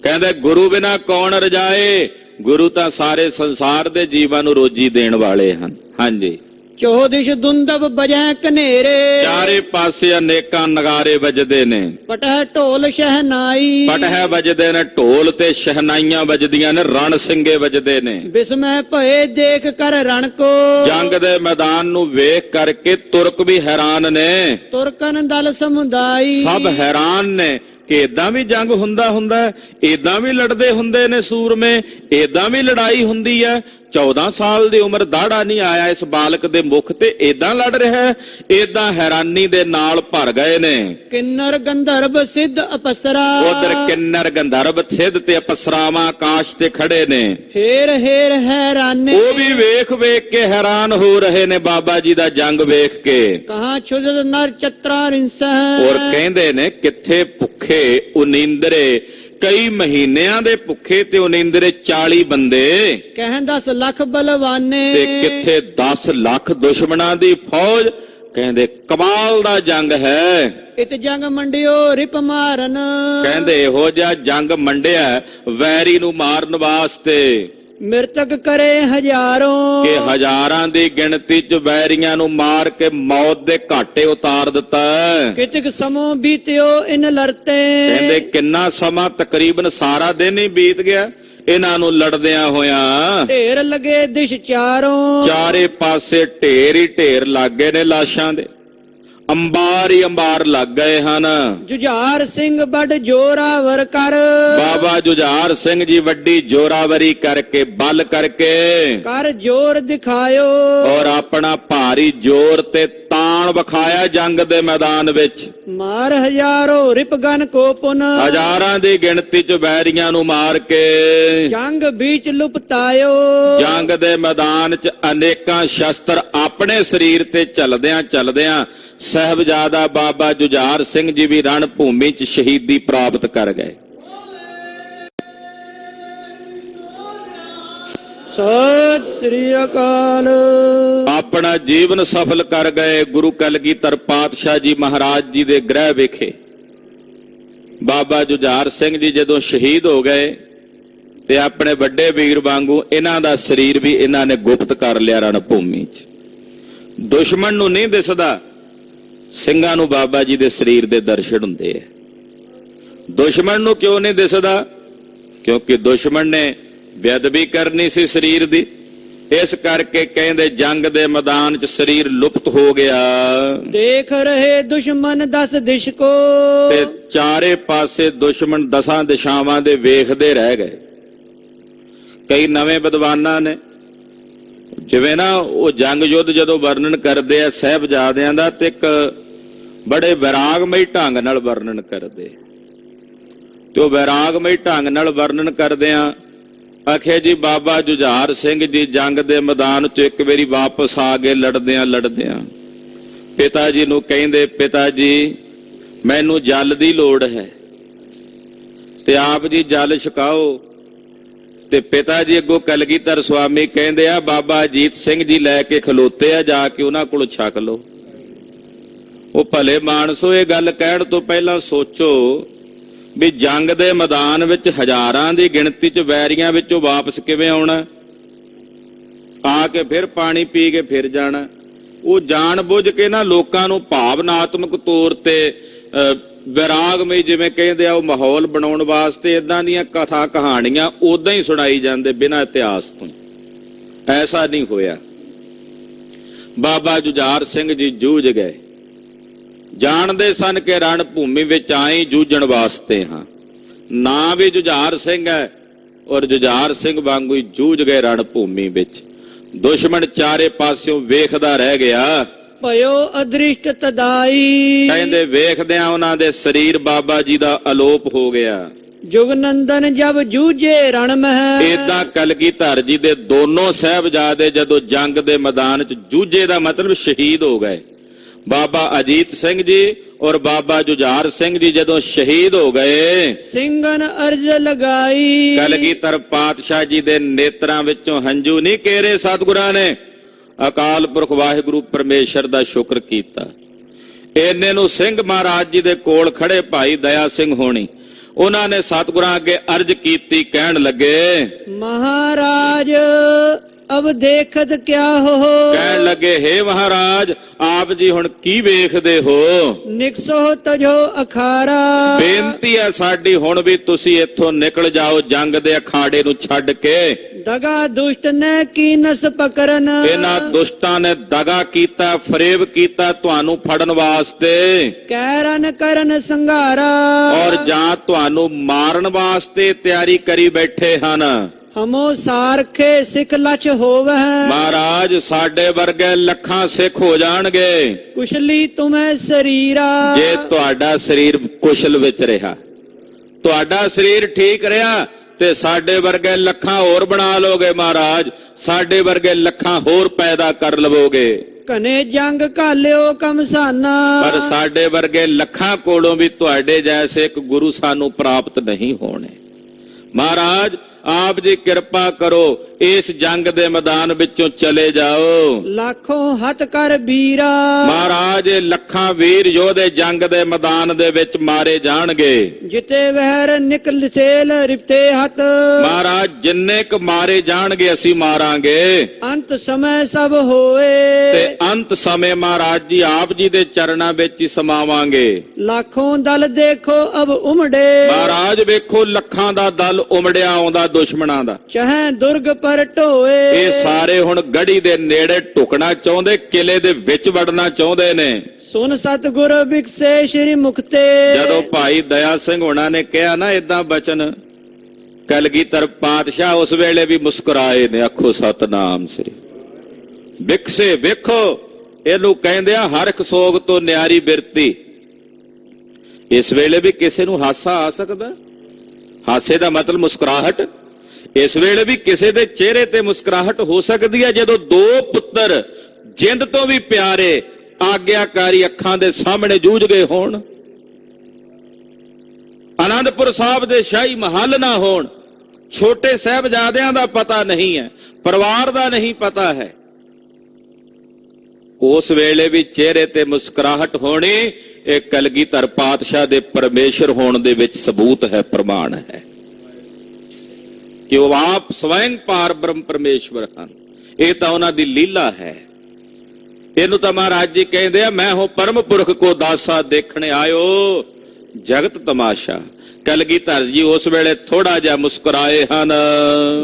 ਕਹਿੰਦੇ ਗੁਰੂ ਬਿਨਾ ਕੌਣ ਰਜਾਏ। ਗੁਰੂ ਤਾਂ ਸਾਰੇ ਸੰਸਾਰ ਦੇ ਜੀਵਾਂ ਨੂੰ ਰੋਜੀ ਦੇਣ ਵਾਲੇ ਹਨ। ਹਾਂਜੀ, ਚੌਦਿਸ਼ ਦੁੰਦਬ ਬਜੈ ਕਨੇਰੇ, ਚਾਰੇ ਪਾਸੇ ਅਨੇਕਾਂ ਨਗਾਰੇ ਵੱਜਦੇ ਨੇ। ਪਟਹਿ ਢੋਲ ਸ਼ਹਿਨਾਈ, ਪਟਹਿ ਵੱਜਦੇ ਨੇ, ਢੋਲ ਤੇ ਸ਼ਹਿਨਾਈਆਂ ਵੱਜਦੀਆਂ ਨੇ, ਰਣ ਸਿੰਘੇ ਵੱਜਦੇ ਨੇ। ਬਿਸਮੈ ਭਏ ਦੇਖ ਕਰ ਰਣ ਕੋ, ਜੰਗ ਦੇ ਮੈਦਾਨ ਨੂੰ ਵੇਖ ਕਰਕੇ ਤੁਰਕ ਵੀ ਹੈਰਾਨ ਨੇ। ਤੁਰਕਨ ਦਲ ਸਮੁਦਾਈ, ਸਭ ਹੈਰਾਨ ਨੇ ਕਿ ਏਦਾਂ ਵੀ ਜੰਗ ਹੁੰਦਾ, ਏਦਾਂ ਵੀ ਲੜਦੇ ਹੁੰਦੇ ਨੇ ਸੂਰਮੇ, ਏਦਾਂ ਵੀ ਲੜਾਈ ਹੁੰਦੀ ਹੈ। 14 ਸਾਲ ਦੀ ਉਮਰ ਦਾੜਾ ਨਹੀਂ ਆਇਆ ਇਸ ਬਾਲਕ ਦੇ ਮੁਖ ਤੇ, ਏਦਾਂ ਲੜ ਰਿਹਾ ਹੈ। ਏਦਾਂ ਹੈਰਾਨੀ ਦੇ ਨਾਲ ਭਰ ਗਏ ਨੇ। ਕਿੰਨਰ ਗੰਧਰਵ ਸਿੱਧ ਅਪਸਰਾ, ਉਧਰ ਕਿੰਨਰ ਗੰਧਰਵ ਸਿੱਧ ਤੇ ਅਪਸਰਾਵਾਂ ਆਕਾਸ਼ ਤੇ ਖੜੇ ਨੇ। ਹੇਰ ਹੇਰ ਹੈਰਾਨੇ, ਉਹ ਵੀ ਵੇਖ ਵੇਖ ਕੇ ਹੈਰਾਨ ਹੋ ਰਹੇ ਨੇ ਬਾਬਾ ਜੀ ਦਾ ਜੰਗ ਵੇਖ ਕੇ। ਕਹਾਂ ਛੁਜਤ ਨਰ ਚਤਰਾ ਰਿੰਸੈ, ਔਰ ਕਹਿੰਦੇ ਨੇ ਕਿੱਥੇ ਭੁੱਖੇ ਉਨੀਂਦਰੇ, ਕਈ ਮਹੀਨਿਆਂ ਦੇ ਭੁੱਖੇ ਤੇ ਉਨੀਂਦਰੇ 40 ਬੰਦੇ, ਕਹਿ 10 ਲੱਖ ਬਲਵਾਨੇ, ਤੇ ਕਿੱਥੇ 10 ਲੱਖ ਦੁਸ਼ਮਣਾਂ ਦੀ ਫੌਜ। ਕਹਿੰਦੇ ਕਮਾਲ ਦਾ ਜੰਗ ਹੈ। ਇਤ ਜੰਗ ਮੰਡਿਓ ਰਿਪ ਮਾਰਨ, ਕਹਿੰਦੇ ਇਹੋ ਜਿਹਾ ਜੰਗ ਮੰਡਿਆ ਵੈਰੀ ਨੂੰ ਮਾਰਨ ਵਾਸਤੇ ਮਿਰਤਕ ਕਰੇ ਹਜ਼ਾਰੋਂ, ਕਿ ਹਜ਼ਾਰਾਂ ਦੀ ਗਿਣਤੀ ਚ ਵੈਰੀਆਂ ਨੂੰ ਮਾਰ ਕੇ ਮੌਤ ਦੇ ਘਾਟੇ ਉਤਾਰ ਦਿੱਤਾ। ਕਿਤਕ ਸਮੋ ਬੀਤਿਓ ਇਨ ਲੜਤੇ, ਕਹਿੰਦੇ ਕਿੰਨਾ ਸਮਾਂ, ਤਕਰੀਬਨ ਸਾਰਾ ਦਿਨ ਹੀ ਬੀਤ ਗਿਆ ਇਹਨਾਂ ਨੂੰ ਲੜਦਿਆਂ ਹੋਇਆਂ। ਢੇਰ ਲਗੇ ਦਿਸ਼ ਚਾਰੋਂ, ਚਾਰੇ ਪਾਸੇ ਢੇਰ ਹੀ ਢੇਰ ਲੱਗ ਗਏ ਨੇ ਲਾਸ਼ਾਂ ਦੇ। ਅੰਬਾਰ ਹੀ ਅੰਬਾਰ ਲੱਗ ਗਏ ਹਨ। ਜੁਝਾਰ ਸਿੰਘ ਵੱਡ ਜੋਰਾਵਰ ਕਰ, ਬਾਬਾ ਜੁਝਾਰ ਸਿੰਘ ਜੀ ਵੱਡੀ ਜੋਰਾਵਰੀ ਕਰਕੇ, ਬਲ ਕਰਕੇ ਕਰ ਜੋਰ ਦਿਖਾਇਓ, ਔਰ ਆਪਣਾ ਭਾਰੀ ਜ਼ੋਰ ਤੇ ਤਾਣ ਵਿਖਾਇਆ ਜੰਗ ਦੇ ਮੈਦਾਨ ਵਿੱਚ। ਮਾਰ ਹਜ਼ਾਰੋ ਰਿਪਗਨ ਕੋ ਪੁਨ, ਹਜ਼ਾਰਾਂ ਦੀ ਗਿਣਤੀ ਚ ਵੈਰੀਆਂ ਨੂੰ ਮਾਰ ਕੇ ਜੰਗ ਵਿੱਚ ਲੁਪਤਾਇਓ। ਜੰਗ ਦੇ ਮੈਦਾਨ ਚ ਅਨੇਕਾਂ ਸ਼ਸਤਰ ਆਪਣੇ ਸਰੀਰ ਤੇ ਚੱਲਦਿਆਂ ਚੱਲਦਿਆਂ ਸਾਹਿਬਜ਼ਾਦਾ ਬਾਬਾ ਜੁਝਾਰ ਸਿੰਘ ਜੀ ਵੀ ਰਣ ਭੂਮੀ ਚ ਸ਼ਹੀਦੀ ਪ੍ਰਾਪਤ ਕਰ ਗਏ। ਸਤਿ ਸ੍ਰੀ ਅਕਾਲ। ਆਪਣਾ ਜੀਵਨ ਸਫਲ ਕਰ ਗਏ ਗੁਰੂ ਕਲਗੀਧਰ ਪਾਤਸ਼ਾਹ ਜੀ ਮਹਾਰਾਜ ਜੀ ਦੇ ਗ੍ਰਹਿ ਵਿਖੇ। ਬਾਬਾ ਜੁਝਾਰ ਸਿੰਘ ਜੀ ਜਦੋਂ ਸ਼ਹੀਦ ਹੋ ਗਏ ਤੇ ਆਪਣੇ ਵੱਡੇ ਵੀਰ ਵਾਂਗੂ ਇਹਨਾਂ ਦਾ ਸਰੀਰ ਵੀ ਇਹਨਾਂ ਨੇ ਗੁਪਤ ਕਰ ਲਿਆ ਰਣ ਭੂਮੀ 'ਚ। ਦੁਸ਼ਮਣ ਨੂੰ ਨਹੀਂ ਦਿਸਦਾ, ਸਿੰਘਾਂ ਨੂੰ ਬਾਬਾ ਜੀ ਦੇ ਸਰੀਰ ਦੇ ਦਰਸ਼ਨ ਹੁੰਦੇ ਆ। ਦੁਸ਼ਮਣ ਨੂੰ ਕਿਉਂ ਨਹੀਂ ਦਿਸਦਾ? ਕਿਉਂਕਿ ਦੁਸ਼ਮਣ ਨੇ ਬੇਅਦਬੀ ਕਰਨੀ ਸੀ ਸਰੀਰ ਦੀ। ਇਸ ਕਰਕੇ ਕਹਿੰਦੇ ਜੰਗ ਦੇ ਮੈਦਾਨ 'ਚ ਸਰੀਰ ਲੁਪਤ ਹੋ ਗਿਆ। ਦੇਖ ਰਹੇ ਦੁਸ਼ਮਣ 10 ਦਿਸ਼ ਕੋ, ਤੇ ਚਾਰੇ ਪਾਸੇ ਦੁਸ਼ਮਣ 10 ਦਿਸ਼ਾਵਾਂ ਦੇ ਵੇਖਦੇ ਰਹਿ ਗਏ। ਕਈ ਨਵੇਂ ਵਿਦਵਾਨਾਂ ਨੇ ਜਿਵੇਂ ਨਾ ਉਹ ਜੰਗ ਯੁੱਧ ਜਦੋਂ ਵਰਣਨ ਕਰਦੇ ਆ ਸਾਹਿਬਜ਼ਾਦਿਆਂ ਦਾ, ਤੇ ਇੱਕ ਬੜੇ ਵਿਰਾਗਮਈ ਢੰਗ ਨਾਲ ਵਰਣਨ ਕਰਦੇ, ਤੇ ਉਹ ਵਿਰਾਗਮਈ ਢੰਗ ਨਾਲ ਵਰਣਨ ਕਰਦਿਆਂ ਆਖਿਆ ਜੀ ਬਾਬਾ ਜੁਝਾਰ ਸਿੰਘ ਜੀ ਜੰਗ ਦੇ ਮੈਦਾਨ 'ਚ ਇੱਕ ਵਾਰੀ ਵਾਪਸ ਆ ਗਏ। ਲੜਦਿਆਂ ਲੜਦਿਆਂ ਪਿਤਾ ਜੀ ਨੂੰ ਕਹਿੰਦੇ, ਪਿਤਾ ਜੀ ਮੈਨੂੰ ਜਲ ਦੀ ਲੋੜ ਹੈ ਤੇ ਆਪ ਜੀ ਜਲ ਛਕਾਓ। ਤੇ ਪਿਤਾ ਜੀ ਅੱਗੋਂ ਕਲਗੀਧਰ ਸੁਆਮੀ ਕਹਿੰਦੇ ਆ ਬਾਬਾ ਅਜੀਤ ਸਿੰਘ ਜੀ ਲੈ ਕੇ ਖਲੋਤੇ ਆ, ਜਾ ਕੇ ਉਹਨਾਂ ਕੋਲ ਛਕ ਲਓ। ਉਹ ਭਲੇ ਮਾਨਸੋ ਇਹ ਗੱਲ ਕਹਿਣ ਤੋਂ ਪਹਿਲਾਂ ਸੋਚੋ ਵੀ ਜੰਗ ਦੇ ਮੈਦਾਨ ਵਿੱਚ ਹਜ਼ਾਰਾਂ ਦੀ ਗਿਣਤੀ 'ਚ ਵੈਰੀਆਂ ਵਿੱਚੋਂ ਵਾਪਸ ਕਿਵੇਂ ਆਉਣਾ, ਆ ਕੇ ਫਿਰ ਪਾਣੀ ਪੀ ਕੇ ਫਿਰ ਜਾਣਾ। ਉਹ ਜਾਣ ਬੁੱਝ ਕੇ ਨਾ ਲੋਕਾਂ ਨੂੰ ਭਾਵਨਾਤਮਕ ਤੌਰ ਤੇ ਵਿਰਾਗਮਈ ਜਿਵੇਂ ਕਹਿੰਦੇ ਆ ਉਹ ਮਾਹੌਲ ਬਣਾਉਣ ਵਾਸਤੇ ਇਦਾਂ ਦੀਆਂ ਕਥਾ ਕਹਾਣੀਆਂ ਉਦਾਂ ਹੀ ਸੁਣਾਈ ਜਾਂਦੇ ਬਿਨਾਂ ਇਤਿਹਾਸ ਤੋਂ। ਐਸਾ ਨਹੀਂ ਹੋਇਆ। ਬਾਬਾ ਜੁਝਾਰ ਸਿੰਘ ਜੀ ਜੂਝ ਗਏ, ਜਾਣਦੇ ਸਨ ਕਿ ਰਣ ਭੂਮੀ ਵਿੱਚ ਆਏ ਜੂਝਣ ਵਾਸਤੇ ਹਾਂ। ਨਾਂ ਵੀ ਜੁਝਾਰ ਸਿੰਘ ਹੈ ਔਰ ਜੁਝਾਰ ਸਿੰਘ ਵਾਂਗੂ ਹੀ ਜੂਝ ਗਏ ਰਣ ਭੂਮੀ ਵਿੱਚ। ਦੁਸ਼ਮਣ ਚਾਰੇ ਪਾਸਿਓਂ ਵੇਖਦਾ ਰਹਿ ਗਿਆ। ਭਇਓ ਅਦ੍ਰਿਸ਼ਟ ਤਦਾਈ, ਕਹਿੰਦੇ ਵੇਖਦਿਆਂ ਉਹਨਾਂ ਦੇ ਸਰੀਰ ਬਾਬਾ ਜੀ ਦਾ ਅਲੋਪ ਹੋ ਗਿਆ। ਜੁਗਨੰਦਨ ਜਬ ਜੂਝੇ ਰਣ ਮਹਿ, ਏਦਾਂ ਕਲਗੀਧਰ ਜੀ ਦੇ ਦੋਨੋਂ ਸਾਹਿਬਜ਼ਾਦੇ ਜਦੋਂ ਜੰਗ ਦੇ ਮੈਦਾਨ 'ਚ ਜੂਝੇ ਦਾ ਮਤਲਬ ਸ਼ਹੀਦ ਹੋ ਗਏ। ਬਾਬਾ ਅਜੀਤ ਸਿੰਘ ਜੀ ਔਰ ਬਾਬਾ ਜੁਝਾਰ ਸਿੰਘ ਜੀ ਜਦੋਂ ਸ਼ਹੀਦ ਹੋ ਗਏ, ਸਿੰਘਨ ਅਰਜ ਲਗਾਈ, ਕਲਗੀਧਰ ਪਾਤਸ਼ਾਹ ਜੀ ਦੇ ਨੇਤਰਾਂ ਵਿੱਚੋਂ ਹੰਝੂ ਨਹੀਂ ਕੇਰੇ ਸਤਿਗੁਰਾਂ ਨੇ। ਅਕਾਲ ਪੁਰਖ ਵਾਹਿਗੁਰੂ ਪਰਮੇਸ਼ਰ ਦਾ ਸ਼ੁਕਰ ਕੀਤਾ। ਇੰਨੇ ਨੂੰ ਸਿੰਘ ਮਹਾਰਾਜ ਜੀ ਦੇ ਕੋਲ ਖੜੇ ਭਾਈ ਦਇਆ ਸਿੰਘ ਹੋਣੀ, ਉਹਨਾਂ ਨੇ ਸਤਿਗੁਰਾਂ ਅੱਗੇ ਅਰਜ਼ ਕੀਤੀ, ਕਹਿਣ ਲੱਗੇ ਮਹਾਰਾਜ ਅਬ ਦੇਖਤ ਕਿਆ ਹੋ, ਕਹਿਣ ਲੱਗੇ ਹੇ ਮਹਾਰਾਜ ਆਪ ਜੀ ਹੁਣ ਕੀ ਵੇਖਦੇ ਹੋ। ਨਿਕਸੋ ਤਜੋ ਅਖਾਰਾ, ਬੇਨਤੀ ਹੈ ਸਾਡੀ ਹੁਣ ਵੀ ਤੁਸੀਂ ਇੱਥੋਂ ਨਿਕਲ ਜਾਓ ਜੰਗ ਦੇ ਅਖਾੜੇ ਨੂੰ ਛੱਡ ਕੇ। ਦਗਾ ਦੁਸ਼ਟ ਨੇ ਕੀਨਸ ਪਕਰਨ, ਇਹਨਾਂ ਦੁਸ਼ਟਾਂ ਨੇ ਦਗਾ ਕੀਤਾ, ਫਰੇਬ ਕੀਤਾ ਤੁਹਾਨੂੰ ਫੜਨ ਵਾਸਤੇ, ਕਹਿਰਨ ਕਰਨ ਸੰਘਾਰਾ, ਔਰ ਜਾਂ ਤੁਹਾਨੂੰ ਮਾਰਨ ਵਾਸਤੇ ਤਿਆਰੀ ਕਰੀ ਬੈਠੇ ਹਨ। ਹਮੋ ਸਾਰਖੇ ਸਿੱਖ ਲਛ ਹੋਵਹਿ, ਮਹਾਰਾਜ ਸਾਡੇ ਵਰਗੇ ਲੱਖਾਂ ਸਿੱਖ ਹੋ ਜਾਣਗੇ ਕੁਸ਼ਲੀ ਤੁਮੈ ਸਰੀਰਾ, ਜੇ ਤੁਹਾਡਾ ਸਰੀਰ ਕੁਸ਼ਲ ਵਿੱਚ ਰਿਹਾ, ਤੁਹਾਡਾ ਸਰੀਰ ਠੀਕ ਰਿਹਾ ਤੇ ਸਾਡੇ ਵਰਗੇ ਲੱਖਾਂ ਹੋਰ ਬਣਾ ਲੋਗੇ ਮਹਾਰਾਜ, ਸਾਡੇ ਵਰਗੇ ਲੱਖਾਂ ਹੋਰ ਪੈਦਾ ਕਰ ਲਵੋਗੇ। ਕਨੇ ਜੰਗ ਘਾਲਿਓ ਕਮਸਾਨਾ, ਪਰ ਸਾਡੇ ਵਰਗੇ ਲੱਖਾਂ ਕੋਲੋਂ ਵੀ ਤੁਹਾਡੇ ਜੈਸੇ ਇੱਕ ਗੁਰੂ ਸਾਨੂੰ ਪ੍ਰਾਪਤ ਨਹੀਂ ਹੋਣੇ। ਮਹਾਰਾਜ ਆਪ ਜੀ ਕਿਰਪਾ ਕਰੋ, ਇਸ ਜੰਗ ਦੇ ਮੈਦਾਨ ਵਿੱਚੋਂ ਚਲੇ ਜਾਓ। ਲੱਖੋਂ ਹੱਥ ਕਰ ਵੀਰਾ, ਮਹਾਰਾਜ ਲੱਖਾਂ ਵੀਰ ਯੋਧੇ ਜੰਗ ਦੇ ਮੈਦਾਨ ਦੇ ਵਿੱਚ ਮਾਰੇ ਜਾਣਗੇ। ਜਿਤੇ ਵਹਿਰ ਨਿਕਲ ਸੇਲ ਰਿਪਤੇ ਹੱਥ, ਮਹਾਰਾਜ ਜਿੰਨੇ ਕ ਮਾਰੇ ਜਾਣਗੇ ਅਸੀਂ ਮਾਰਾਂਗੇ। ਅੰਤ ਸਮੇਂ ਸਭ ਹੋਏ, ਤੇ ਅੰਤ ਸਮੇਂ ਮਹਾਰਾਜ ਜੀ ਆਪ ਜੀ ਦੇ ਚਰਨਾਂ ਵਿੱਚ ਹੀ ਸਮਾਵਾਂਗੇ। ਲੱਖੋਂ ਦਲ ਦੇਖੋ ਅਬ ਉਮੜੇ, ਮਹਾਰਾਜ ਵੇਖੋ ਲੱਖਾਂ ਦਾ ਦਲ ਉਮੜਿਆ ਆਉਂਦਾ ਦੁਸ਼ਮਣਾਂ ਦਾ। ਚਾਹੇ ਦੁਰਗ ਪਰ ਢੋਏ, ਇਹ ਸਾਰੇ ਹੁਣ ਗੜੀ ਦੇ ਨੇੜੇ ਢੁਕਣਾ ਚਾਹੁੰਦੇ, ਕਿਲੇ ਦੇ ਵਿੱਚ ਵੜਨਾ ਚਾਹੁੰਦੇ ਨੇ। ਸੁਨ ਸਤਿਗੁਰ ਬਿਕਸੇ ਸ਼੍ਰੀ ਮੁਕਤੇ, ਜਦੋਂ ਭਾਈ ਦਇਆ ਸਿੰਘ ਹੋਣਾ ਨੇ ਕਿਹਾ ਨਾ ਇਦਾਂ ਬਚਨ, ਕਲਗੀਧਰ ਪਾਤਸ਼ਾਹ ਉਸ ਵੇਲੇ ਵੀ ਮੁਸਕਰਾਏ ਨੇ। ਆਖੋ ਸਤਨਾਮ ਸ੍ਰੀ ਬਿਕਸੇ, ਵੇਖੋ ਇਹਨੂੰ ਕਹਿੰਦੇ ਆ ਹਰ ਇੱਕ ਸੋਗ ਤੋਂ ਨਿਆਰੀ ਬਿਰਤੀ। ਇਸ ਵੇਲੇ ਵੀ ਕਿਸੇ ਨੂੰ ਹਾਸਾ ਆ ਸਕਦਾ, ਹਾਸੇ ਦਾ ਮਤਲਬ ਮੁਸਕਰਾਹਟ। ਇਸ ਵੇਲੇ ਵੀ ਕਿਸੇ ਦੇ ਚਿਹਰੇ ਤੇ ਮੁਸਕਰਾਹਟ ਹੋ ਸਕਦੀ ਹੈ ਜਦੋਂ ਦੋ ਪੁੱਤਰ ਜਿੰਦ ਤੋਂ ਵੀ ਪਿਆਰੇ ਆਗਿਆਕਾਰੀ ਅੱਖਾਂ ਦੇ ਸਾਹਮਣੇ ਜੂਝ ਗਏ ਹੋਣ, ਆਨੰਦਪੁਰ ਸਾਹਿਬ ਦੇ ਸ਼ਾਹੀ ਮਹੱਲ ਨਾ ਹੋਣ, ਛੋਟੇ ਸਾਹਿਬਜ਼ਾਦਿਆਂ ਦਾ ਪਤਾ ਨਹੀਂ ਹੈ, ਪਰਿਵਾਰ ਦਾ ਨਹੀਂ ਪਤਾ ਹੈ, ਉਸ ਵੇਲੇ ਵੀ ਚਿਹਰੇ ਤੇ ਮੁਸਕਰਾਹਟ ਹੋਣੀ, ਇਹ ਕਲਗੀਧਰ ਪਾਤਸ਼ਾਹ ਦੇ ਪਰਮੇਸ਼ਰ ਹੋਣ ਦੇ ਵਿੱਚ ਸਬੂਤ ਹੈ, ਪ੍ਰਮਾਣ ਹੈ ਕਿ ਉਹ ਆਪ ਸਵੈੰ ਪਾਰ ਬ੍ਰਹਮ ਪਰਮੇਸ਼ਵਰ ਹਨ। ਇਹ ਤਾਂ ਉਹਨਾਂ ਦੀ ਲੀਲਾ ਹੈ। ਇਹਨੂੰ ਤਾਂ ਮਹਾਰਾਜ ਜੀ ਕਹਿੰਦੇ ਆ, ਮੈਂ ਹੋ ਪਰਮ ਪੁਰਖ ਕੋ ਦਾਸਾ ਦੇਖਣੇ ਆਇਓ ਜਗਤ ਤਮਾਸ਼ਾ। ਕਲਗੀਧਰ ਜੀ ਉਸ ਵੇਲੇ ਥੋੜਾ ਜਿਹਾ ਮੁਸਕਰਾਏ ਹਨ।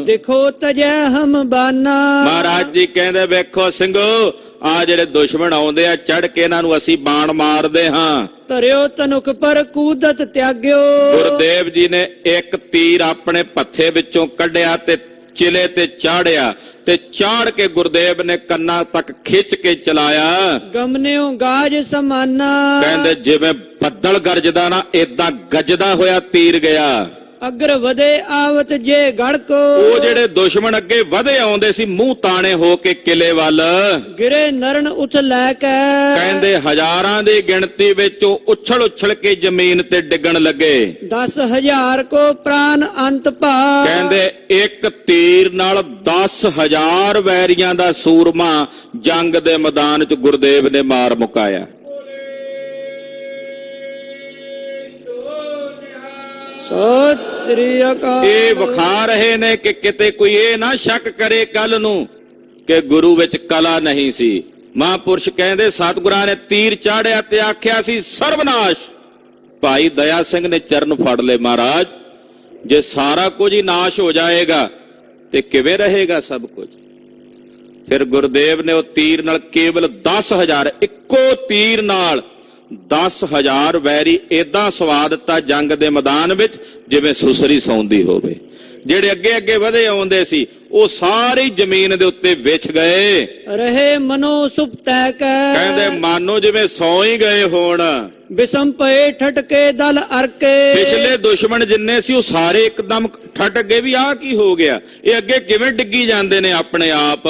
ਦੇਖੋ ਤਜੈ ਹਮ ਬਾਨਾ, ਮਹਾਰਾਜ ਜੀ ਕਹਿੰਦੇ ਵੇਖੋ ਸਿੰਘੋ ਆ ਜਿਹੜੇ ਦੁਸ਼ਮਣ ਆਉਂਦੇ ਆ ਚੜ ਕੇ ਇਹਨਾਂ ਨੂੰ ਅਸੀਂ ਬਾਣ ਮਾਰਦੇ ਹਾਂ। ਧਰਿਓ ਤਨੁਕ ਪਰ ਕੂਦਤ ਤਿਆਗਿਓ, ਗੁਰਦੇਵ ਜੀ ਨੇ ਇੱਕ ਤੀਰ ਆਪਣੇ ਪੱਥੇ ਵਿੱਚੋਂ ਕੱਢਿਆ ਤੇ ਚਿਲੇ ਤੇ ਚਾੜਿਆ, ਤੇ ਚਾੜ ਕੇ ਗੁਰਦੇਵ ਨੇ ਕੰਨਾਂ ਤੱਕ ਖਿੱਚ ਕੇ ਚਲਾਇਆ। ਗਮਨਿਓ ਗਾਜ ਸਮਾਨਾ, ਕਹਿੰਦੇ ਜਿਵੇਂ ਬੱਦਲ ਗਰਜਦਾ ਨਾ ਏਦਾਂ ਗੱਜਦਾ ਹੋਇਆ ਤੀਰ ਗਿਆ। ਅਗਰ ਵਧੇ ਆਵਤ ਜੇ ਗੜ ਕੋ, ਉਹ ਜਿਹੜੇ ਦੁਸ਼ਮਣ ਅੱਗੇ ਵਧੇ ਆਉਂਦੇ ਸੀ ਮੂੰਹ ਤਾਣੇ ਹੋ ਕੇ ਕਿਲੇ ਵੱਲ, ਗਿਰੇ ਨਰਨ ਉਠ ਲੈ ਕੇ, ਕਹਿੰਦੇ ਹਜ਼ਾਰਾਂ ਦੀ ਗਿਣਤੀ ਵਿੱਚ ਉਹ ਉਛਲ ਉਛਲ ਕੇ ਜ਼ਮੀਨ ਤੇ ਡਿੱਗਣ ਲੱਗੇ। 10,000 ਕੋ ਪ੍ਰਾਨ ਅੰਤ ਭਾ, ਕਹਿੰਦੇ ਇੱਕ ਤੀਰ ਨਾਲ 10,000 ਵੈਰੀਆਂ ਦਾ ਸੂਰਮਾ ਜੰਗ ਦੇ ਮੈਦਾਨ 'ਚ ਗੁਰਦੇਵ ਨੇ ਮਾਰ ਮੁਕਾਇਆ। ਸਤਿ ਸ੍ਰੀ ਅਕਾਲ। ਇਹ ਵਿਖਾ ਰਹੇ ਨੇ ਕਿ ਕਿਤੇ ਕੋਈ ਇਹ ਨਾ ਸ਼ੱਕ ਕਰੇ ਕੱਲ ਨੂੰ ਕਿ ਗੁਰੂ ਵਿੱਚ ਕਲਾ ਨਹੀਂ ਸੀ। ਮਹਾਂਪੁਰਸ਼ ਕਹਿੰਦੇ ਸਤਿਗੁਰਾਂ ਨੇ ਤੀਰ ਚਾੜਿਆ ਤੇ ਆਖਿਆ ਸੀ ਸਰਬਨਾਸ਼। ਭਾਈ ਦਇਆ ਸਿੰਘ ਨੇ ਚਰਨ ਫੜ ਲਏ, ਮਹਾਰਾਜ ਜੇ ਸਾਰਾ ਕੁਝ ਹੀ ਨਾਸ਼ ਹੋ ਜਾਏਗਾ ਤੇ ਕਿਵੇਂ ਰਹੇਗਾ ਸਭ ਕੁਝ। ਫਿਰ ਗੁਰਦੇਵ ਨੇ ਉਹ ਤੀਰ ਨਾਲ ਕੇਵਲ 10,000 ਇੱਕੋ ਤੀਰ ਨਾਲ 10,000 ਵੈਰੀ ਏਦਾਂ ਸਵਾ ਦਿੱਤਾ ਜੰਗ ਦੇ ਮੈਦਾਨ ਵਿੱਚ ਜਿਵੇਂ ਸੁਸਰੀ ਸੌਂਦੀ ਹੋਵੇ। ਜਿਹੜੇ ਅੱਗੇ ਅੱਗੇ ਵਧੇ ਆਉਂਦੇ ਸੀ ਉਹ ਸਾਰੀ ਜ਼ਮੀਨ ਦੇ ਉੱਤੇ ਵਿਛ ਗਏ। ਰਹੇ ਮਨੋ ਸੁਪਤੈ ਕੈ, ਕਹਿੰਦੇ ਮਾਨੋ ਜਿਵੇਂ ਸੌਂ ਹੀ ਗਏ ਹੋਣ। ਬਿਸਮ ਪਏ ਠਟਕੇ ਦਲ ਅਰਕੇ। ਪਿਛਲੇ ਦੁਸ਼ਮਣ ਜਿੰਨੇ ਸੀ ਉਹ ਸਾਰੇ ਇੱਕਦਮ ਠਟ ਗਏ ਵੀ ਆਹ ਕੀ ਹੋ ਗਿਆ, ਇਹ ਅੱਗੇ ਕਿਵੇਂ ਡਿੱਗੀ ਜਾਂਦੇ ਨੇ ਆਪਣੇ ਆਪ।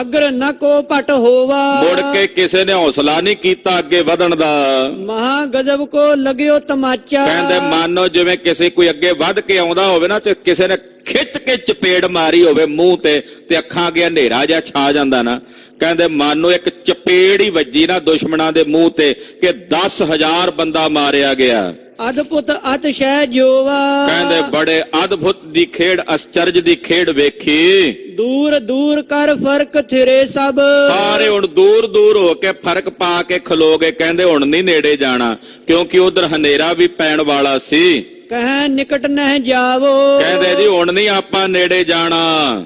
ਅਗਰ ਨ ਕੋ ਪਟ ਹੋਵਾ, ਮੁੜ ਕੇ ਕਿਸੇ ਨੇ ਹੌਸਲਾ ਨਹੀਂ ਕੀਤਾ ਅੱਗੇ ਵਧਣ ਦਾ। ਮਹਾ ਗਜਬ ਕੋ ਲਗਿਓ ਤਮਾਚਾ। ਕਹਿੰਦੇ ਮਾਨੋ ਜਿਵੇਂ ਕਿਸੇ ਕੋਈ ਅੱਗੇ ਵੱਧ ਕੇ ਆਉਂਦਾ ਹੋਵੇ ਨਾ ਤੇ ਕਿਸੇ ਨੇ ਖਿੱਚ ਕੇ ਚਪੇੜ ਮਾਰੀ ਹੋਵੇ ਮੂੰਹ ਤੇ ਅੱਖਾਂ ਅੱਗੇ ਹਨੇਰਾ ਜਿਹਾ ਛਾ ਜਾਂਦਾ ਨਾ। ਕਹਿੰਦੇ ਮਾਨੋ ਇੱਕ ਚਪੇੜ ਹੀ ਵੱਜੀ ਨਾ ਦੁਸ਼ਮਣਾਂ ਦੇ ਮੂੰਹ ਤੇ ਕਿ 10,000 ਬੰਦਾ ਮਾਰਿਆ ਗਿਆ। ਅਦਭੁਤ ਅਤਿਸ਼ੈ ਜੋਵਾ। ਕਹਿੰਦੇ ਬੜੇ ਅਦਭੁਤ ਦੀ ਖੇਡ, ਅਸਚਰਜ ਦੀ ਖੇਡ ਵੇਖੀ। ਦੂਰ ਦੂਰ ਕਰ ਫਰਕ ਥਿਰੇ ਸਭ। ਸਾਰੇ ਹੁਣ ਦੂਰ ਦੂਰ ਹੋ ਕੇ ਫਰਕ ਪਾ ਕੇ ਖਲੋ ਗਏ। ਕਹਿੰਦੇ ਹੁਣ ਨਹੀਂ ਨੇੜੇ ਜਾਣਾ ਕਿਉਂਕਿ ਉਧਰ ਹਨੇਰਾ ਵੀ ਪੈਣ ਵਾਲਾ ਸੀ। ਕਹਿ ਨਿਕਟ ਨਹਿ ਜਾਵੋ। ਕਹਿੰਦੇ ਜੀ ਹੁਣ ਨਹੀਂ ਆਪਾਂ ਨੇੜੇ ਜਾਣਾ।